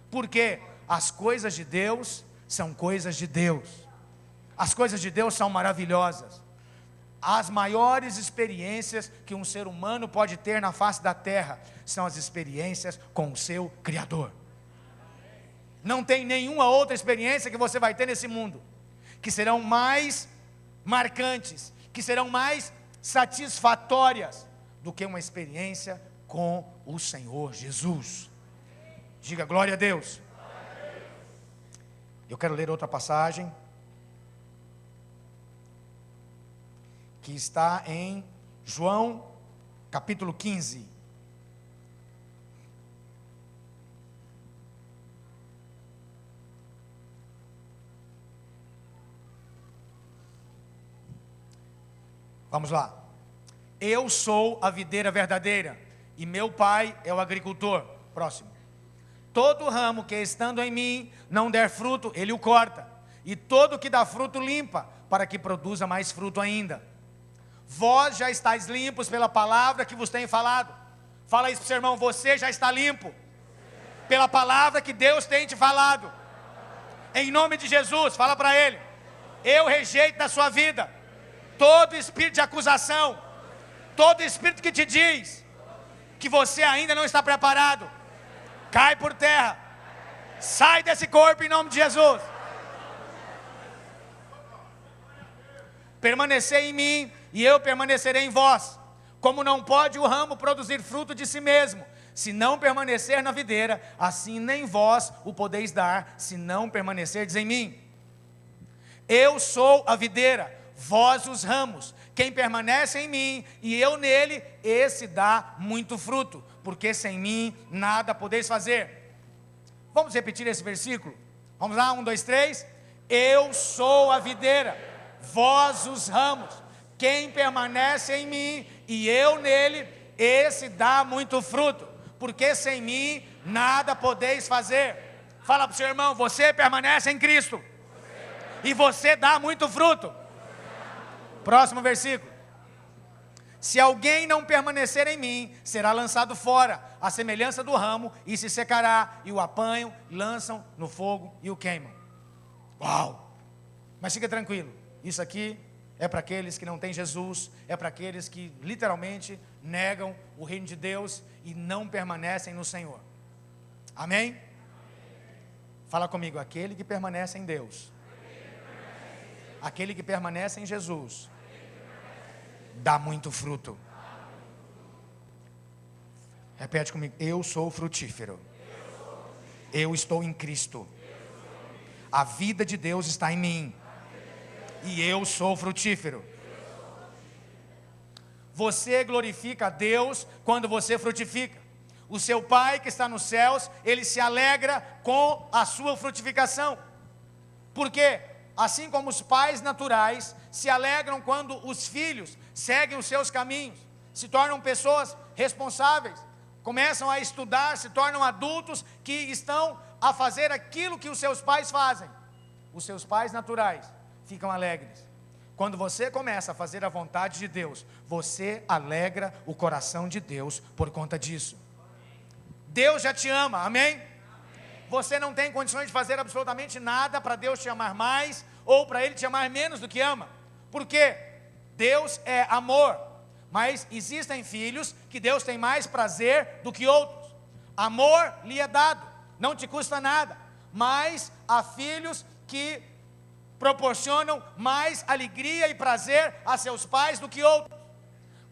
porque as coisas de Deus são coisas de Deus. As coisas de Deus são maravilhosas. As maiores experiências que um ser humano pode ter na face da terra são as experiências com o seu Criador. Não tem nenhuma outra experiência que você vai ter nesse mundo que serão mais marcantes, que serão mais satisfatórias do que uma experiência com o Senhor Jesus. Diga glória a Deus. Eu quero ler outra passagem que está em João capítulo 15. Vamos lá. Eu sou a videira verdadeira, e meu pai é o agricultor. Próximo. Todo ramo que estando em mim não der fruto, ele o corta, e todo que dá fruto limpa, para que produza mais fruto ainda. Vós já estáis limpos pela palavra que vos tenho falado. Fala isso para o seu irmão, você já está limpo pela palavra que Deus tem te falado. Em nome de Jesus, fala para ele: eu rejeito da sua vida todo espírito de acusação, todo espírito que te diz que você ainda não está preparado, cai por terra, sai desse corpo em nome de Jesus. Permanecei em mim e eu permanecerei em vós. Como não pode o ramo produzir fruto de si mesmo, se não permanecer na videira, assim nem vós o podeis dar, se não permanecerdes em mim. Eu sou a videira, vós os ramos. Quem permanece em mim e eu nele, esse dá muito fruto, porque sem mim nada podeis fazer. Vamos repetir esse versículo? Vamos lá, 1, 2, 3. Eu sou a videira, vós os ramos. Quem permanece em mim e eu nele, esse dá muito fruto, porque sem mim nada podeis fazer. Fala para o seu irmão, você permanece em Cristo e você dá muito fruto. Próximo versículo. Se alguém não permanecer em mim, será lançado fora, à semelhança do ramo, e se secará, e o apanham, lançam no fogo e o queimam. Uau! Mas fica tranquilo, isso aqui é para aqueles que não têm Jesus, é para aqueles que literalmente negam o reino de Deus e não permanecem no Senhor. Amém? Fala comigo, aquele que permanece em Deus, aquele que permanece em Jesus, dá muito fruto. Repete comigo, eu sou frutífero. Eu estou em Cristo. A vida de Deus está em mim. E eu sou frutífero. Você glorifica a Deus quando você frutifica. O seu Pai que está nos céus, Ele se alegra com a sua frutificação. Porque assim como os pais naturais se alegram quando os filhos seguem os seus caminhos, se tornam pessoas responsáveis, começam a estudar, se tornam adultos que estão a fazer aquilo que os seus pais fazem. Os seus pais naturais ficam alegres. Quando você começa a fazer a vontade de Deus, você alegra o coração de Deus por conta disso. Deus já te ama, amém? Você não tem condições de fazer absolutamente nada para Deus te amar mais, ou para Ele te amar menos do que ama. Por quê? Deus é amor, mas existem filhos que Deus tem mais prazer do que outros. Amor lhe é dado, não te custa nada, mas há filhos que proporcionam mais alegria e prazer a seus pais do que outros.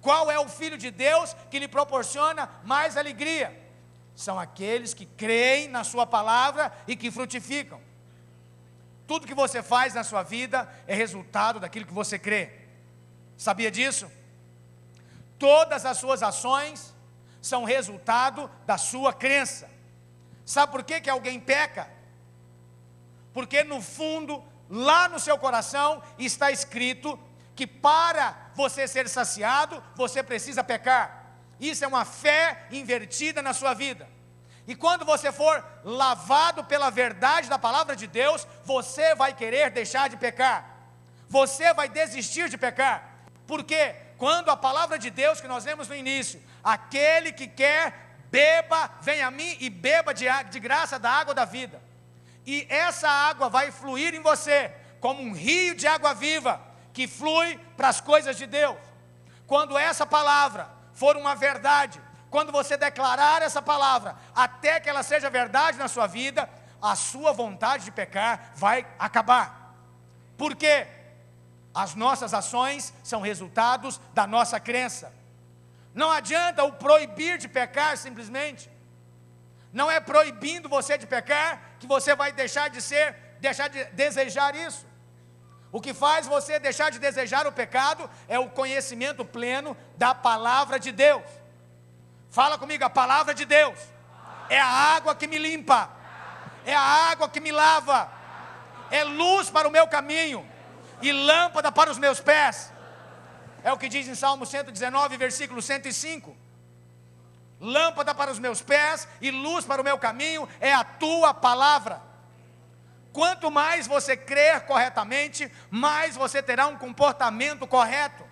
Qual é o filho de Deus que lhe proporciona mais alegria? São aqueles que creem na sua palavra e que frutificam. Tudo que você faz na sua vida é resultado daquilo que você crê. Sabia disso? Todas as suas ações são resultado da sua crença. Sabe por que alguém peca? Porque no fundo, lá no seu coração, está escrito que para você ser saciado, você precisa pecar. Isso é uma fé invertida na sua vida. E quando você for lavado pela verdade da palavra de Deus, você vai querer deixar de pecar. você vai desistir de pecar. Porque quando a palavra de Deus que nós lemos no início, aquele que quer, beba, venha a mim e beba de graça da água da vida. E essa água vai fluir em você, como um rio de água viva, que flui para as coisas de Deus. Quando essa palavra for uma verdade, quando você declarar essa palavra, até que ela seja verdade na sua vida, a sua vontade de pecar vai acabar. Por quê? As nossas ações são resultados da nossa crença. Não adianta o proibir de pecar simplesmente. Não é proibindo você de pecar que você vai deixar de desejar isso. O que faz você deixar de desejar o pecado é o conhecimento pleno da palavra de Deus. Fala comigo, a palavra de Deus é a água que me limpa, é a água que me lava, é luz para o meu caminho e lâmpada para os meus pés. É o que diz em Salmo 119, versículo 105. Lâmpada para os meus pés e luz para o meu caminho é a tua palavra. Quanto mais você crer corretamente, mais você terá um comportamento correto.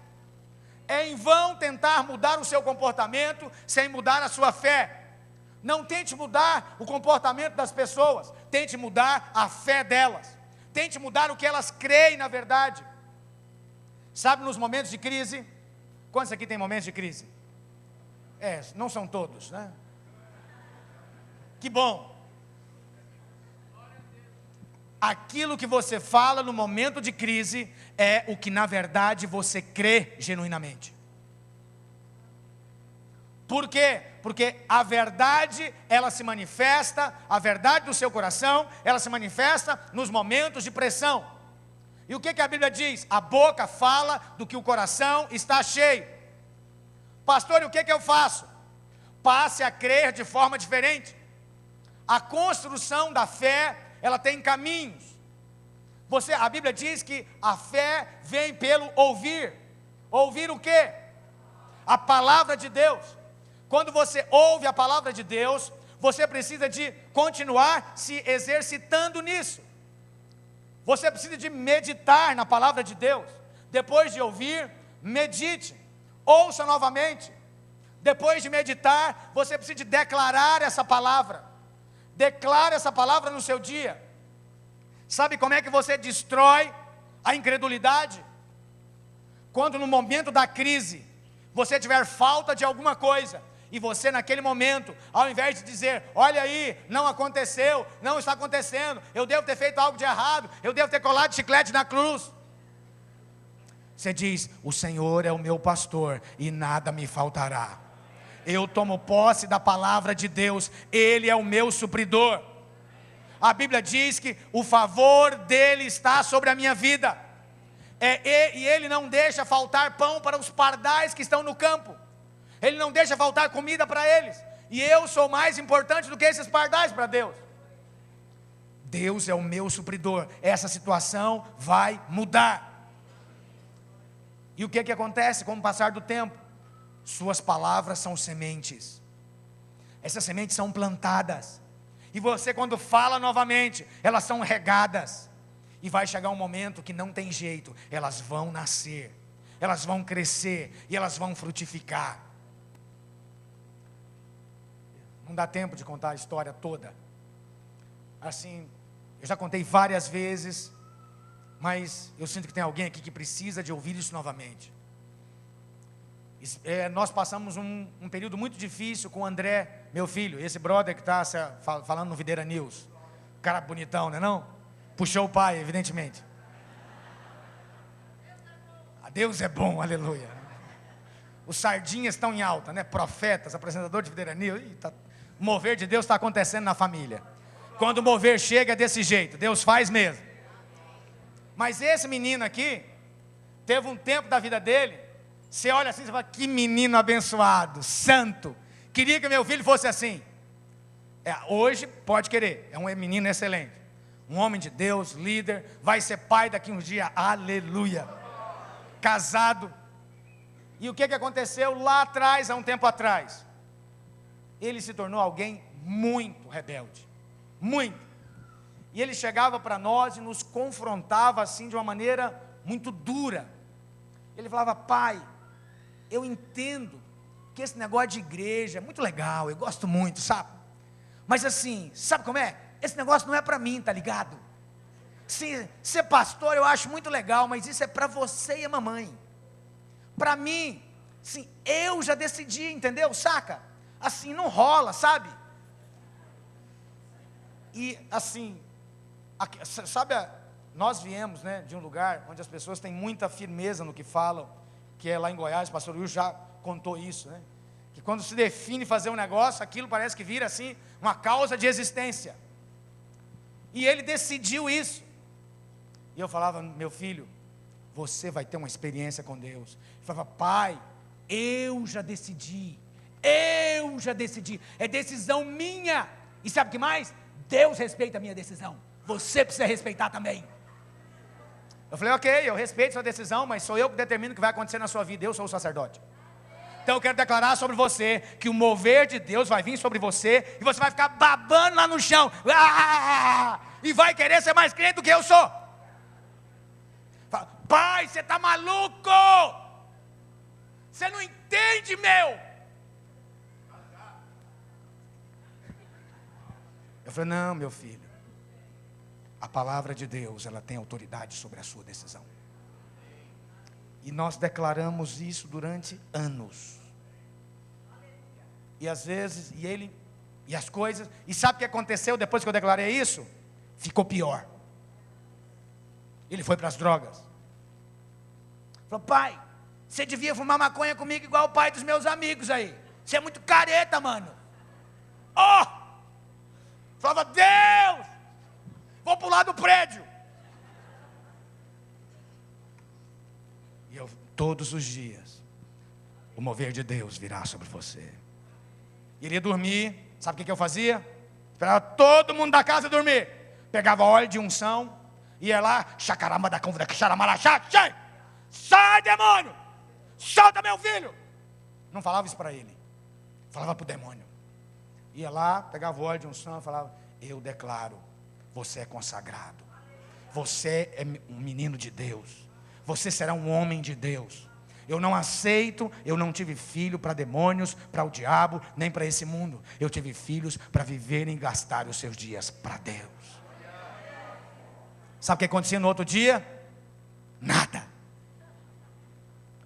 É em vão tentar mudar o seu comportamento sem mudar a sua fé. Não tente mudar o comportamento das pessoas, tente mudar a fé delas. Tente mudar o que elas creem na verdade. Sabe, nos momentos de crise, quantos aqui tem momentos de crise? Não são todos, né? Que bom. Aquilo que você fala no momento de crise é o que na verdade você crê genuinamente. Por quê? Porque a verdade, ela se manifesta, a verdade do seu coração, ela se manifesta nos momentos de pressão. E o que a Bíblia diz? A boca fala do que o coração está cheio. Pastor, e o que eu faço? Passe a crer de forma diferente. A construção da fé, ela tem caminhos. A Bíblia diz que a fé vem pelo ouvir. Ouvir o quê? A palavra de Deus. Quando você ouve a palavra de Deus, você precisa de continuar se exercitando nisso. Você precisa de meditar na palavra de Deus. Depois de ouvir, medite. Ouça novamente. Depois de meditar, você precisa de declarar essa palavra. Declare essa palavra no seu dia. Sabe como é que você destrói a incredulidade? Quando no momento da crise, você tiver falta de alguma coisa, e você naquele momento, ao invés de dizer, olha aí, não aconteceu, não está acontecendo, eu devo ter feito algo de errado, eu devo ter colado chiclete na cruz. Você diz, o Senhor é o meu pastor e nada me faltará. Eu tomo posse da palavra de Deus, Ele é o meu supridor. A Bíblia diz que o favor dEle está sobre a minha vida. E Ele não deixa faltar pão para os pardais que estão no campo. Ele não deixa faltar comida para eles. E eu sou mais importante do que esses pardais para Deus. Deus é o meu supridor. Essa situação vai mudar. E o que acontece com o passar do tempo? Suas palavras são sementes. Essas sementes são plantadas. E você, quando fala novamente, elas são regadas. E vai chegar um momento que não tem jeito. Elas vão nascer. Elas vão crescer. E elas vão frutificar. Não dá tempo de contar a história toda. Assim, eu já contei várias vezes, mas eu sinto que tem alguém aqui que precisa de ouvir isso novamente. Nós passamos um período muito difícil com o André, meu filho, esse brother que está falando no Videira News. Cara bonitão, não é não? Puxou o pai, evidentemente. Deus é bom, aleluia. Os sardinhas estão em alta, né? Profetas, apresentador de Videira News. O mover de Deus está acontecendo na família. Quando o mover chega é desse jeito, Deus faz mesmo. Mas esse menino aqui, teve um tempo da vida dele, você olha assim e fala, que menino abençoado, santo, queria que meu filho fosse assim. Hoje pode querer, é um menino excelente, um homem de Deus, líder, vai ser pai daqui uns dias, aleluia, casado. E o que aconteceu lá atrás, há um tempo atrás? Ele se tornou alguém muito rebelde, muito. E ele chegava para nós e nos confrontava assim de uma maneira muito dura. Ele falava: pai, eu entendo que esse negócio de igreja é muito legal, eu gosto muito, sabe? Mas assim, sabe como é? Esse negócio não é para mim, tá ligado? Ser pastor eu acho muito legal, mas isso é para você e a mamãe. Para mim, sim, eu já decidi, entendeu? Saca? Assim, não rola, sabe? E assim, aqui, sabe, nós viemos, né, de um lugar onde as pessoas têm muita firmeza no que falam, que é lá em Goiás. O pastor Will já contou isso, né? Que quando se define fazer um negócio, aquilo parece que vira assim, uma causa de existência. E ele decidiu isso. E eu falava: meu filho, você vai ter uma experiência com Deus. Ele falava: pai, eu já decidi, é decisão minha. E sabe o que mais? Deus respeita a minha decisão, você precisa respeitar também. Eu falei: ok, eu respeito sua decisão, mas sou eu que determino o que vai acontecer na sua vida, eu sou o sacerdote. Então eu quero declarar sobre você, que o mover de Deus vai vir sobre você, e você vai ficar babando lá no chão, e vai querer ser mais crente do que eu sou. Fala: pai, você está maluco, você não entende, meu. Eu falei: não, meu filho, a palavra de Deus, ela tem autoridade sobre a sua decisão. E nós declaramos isso durante anos. E às vezes, e as coisas, e sabe o que aconteceu depois que eu declarei isso? Ficou pior. Ele foi para as drogas. Falou: pai, você devia fumar maconha comigo igual o pai dos meus amigos aí. Você é muito careta, mano. Falava: Deus, vou pular do prédio. E eu, todos os dias, o mover de Deus virá sobre você. Iria dormir, sabe o que eu fazia? Esperava todo mundo da casa dormir. Pegava óleo de unção, ia lá, chacarama da convida, xaramalachá, sai demônio, solta meu filho. Não falava isso para ele, falava para o demônio. Ia lá, pegava o óleo de unção e falava: eu declaro, você é consagrado, você é um menino de Deus, você será um homem de Deus. Eu não aceito, eu não tive filho para demônios, para o diabo, nem para esse mundo. Eu tive filhos para viverem e gastar os seus dias para Deus. Sabe o que acontecia no outro dia? Nada.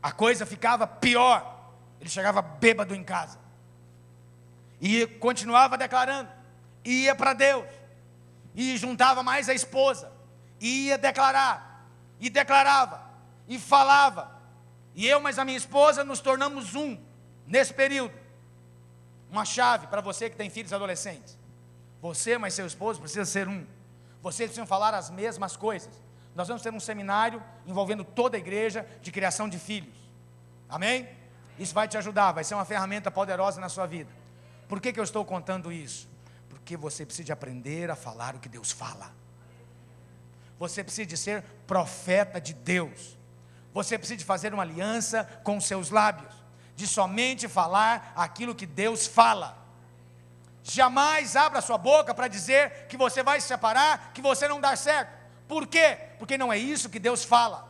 A coisa ficava pior. Ele chegava bêbado em casa. E continuava declarando. Ia para Deus. E juntava mais a esposa. E ia declarar. E declarava. E falava. E eu mais a minha esposa nos tornamos um, nesse período. Uma chave para você que tem filhos adolescentes. Você mais seu esposo precisa ser um. Vocês precisam falar as mesmas coisas. Nós vamos ter um seminário envolvendo toda a igreja de criação de filhos. Amém? Isso vai te ajudar, vai ser uma ferramenta poderosa na sua vida. Por que eu estou contando isso? Porque você precisa de aprender a falar o que Deus fala. Você precisa de ser profeta de Deus. Você precisa de fazer uma aliança com os seus lábios, de somente falar aquilo que Deus fala. Jamais abra sua boca para dizer que você vai se separar, que você não dá certo. Por quê? Porque não é isso que Deus fala.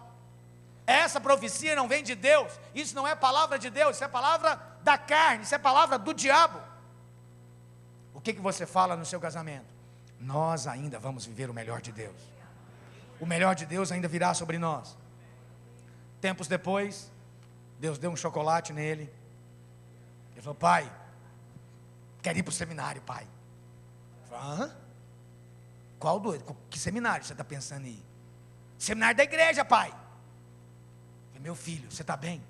Essa profecia não vem de Deus. Isso não é palavra de Deus, isso é palavra da carne, isso é palavra do diabo. O que você fala no seu casamento? Nós ainda vamos viver o melhor de Deus. O melhor de Deus ainda virá sobre nós. Tempos depois, Deus deu um chocolate nele. Ele falou: pai, quero ir para o seminário, pai. Eu falei: hã? Qual doido? Que seminário você está pensando em ir? Seminário da igreja, pai. Eu falei: meu filho, você está bem?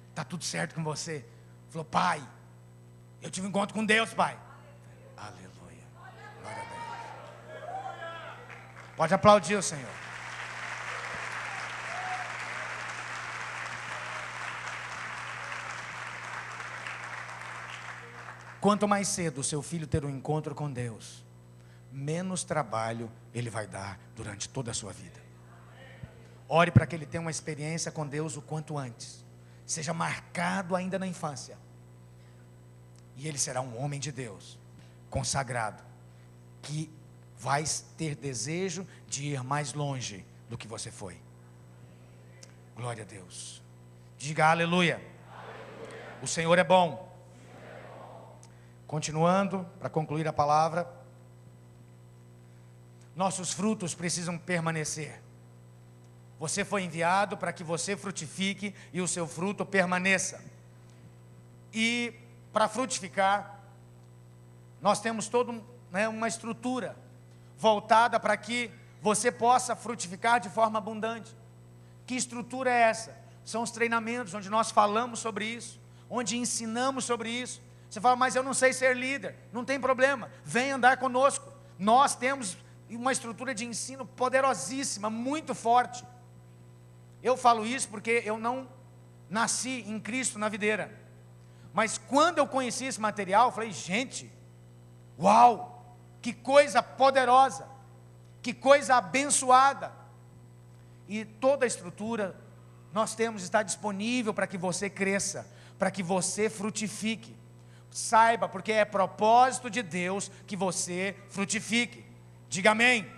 Está tudo certo com você? Ele falou: pai, eu tive um encontro com Deus, pai. Aleluia. Glória a Deus. Pode aplaudir o Senhor. Quanto mais cedo o seu filho ter um encontro com Deus, menos trabalho ele vai dar durante toda a sua vida. Ore para que ele tenha uma experiência com Deus o quanto antes. Seja marcado ainda na infância. E ele será um homem de Deus, consagrado, que vai ter desejo de ir mais longe do que você foi. Glória a Deus. Diga aleluia. O Senhor é bom. Continuando, para concluir a palavra. Nossos frutos precisam permanecer. Você foi enviado para que você frutifique e o seu fruto permaneça. E para frutificar, nós temos toda uma estrutura voltada para que você possa frutificar de forma abundante. Que estrutura é essa? São os treinamentos onde nós falamos sobre isso, onde ensinamos sobre isso. Você fala, mas eu não sei ser líder. Não tem problema, vem andar conosco. Nós temos uma estrutura de ensino poderosíssima, muito forte. Eu falo isso porque eu não nasci em Cristo na videira. Mas quando eu conheci esse material, eu falei, gente, uau, que coisa poderosa, que coisa abençoada. E toda a estrutura nós temos, está disponível para que você cresça, para que você frutifique. Saiba, porque é propósito de Deus que você frutifique. Diga amém.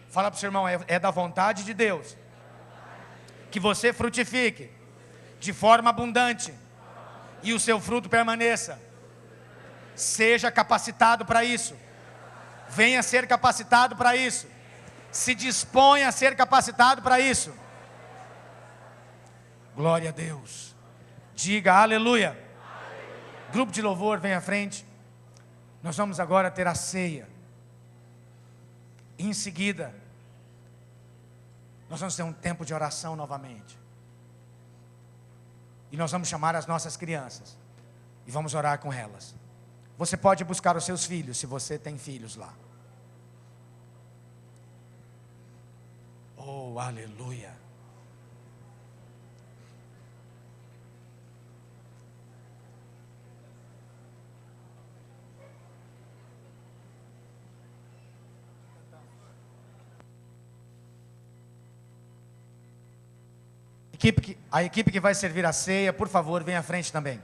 Fala para o seu irmão, é da vontade de Deus que você frutifique de forma abundante e o seu fruto permaneça. Seja capacitado para isso. Venha ser capacitado para isso. Se disponha a ser capacitado para isso. Glória a Deus. Diga aleluia. Grupo de louvor, vem à frente. Nós vamos agora ter a ceia. Em seguida, nós vamos ter um tempo de oração novamente. E nós vamos chamar as nossas crianças e vamos orar com elas. Você pode buscar os seus filhos, se você tem filhos lá. Oh, aleluia. A equipe que vai servir a ceia, por favor, venha à frente também.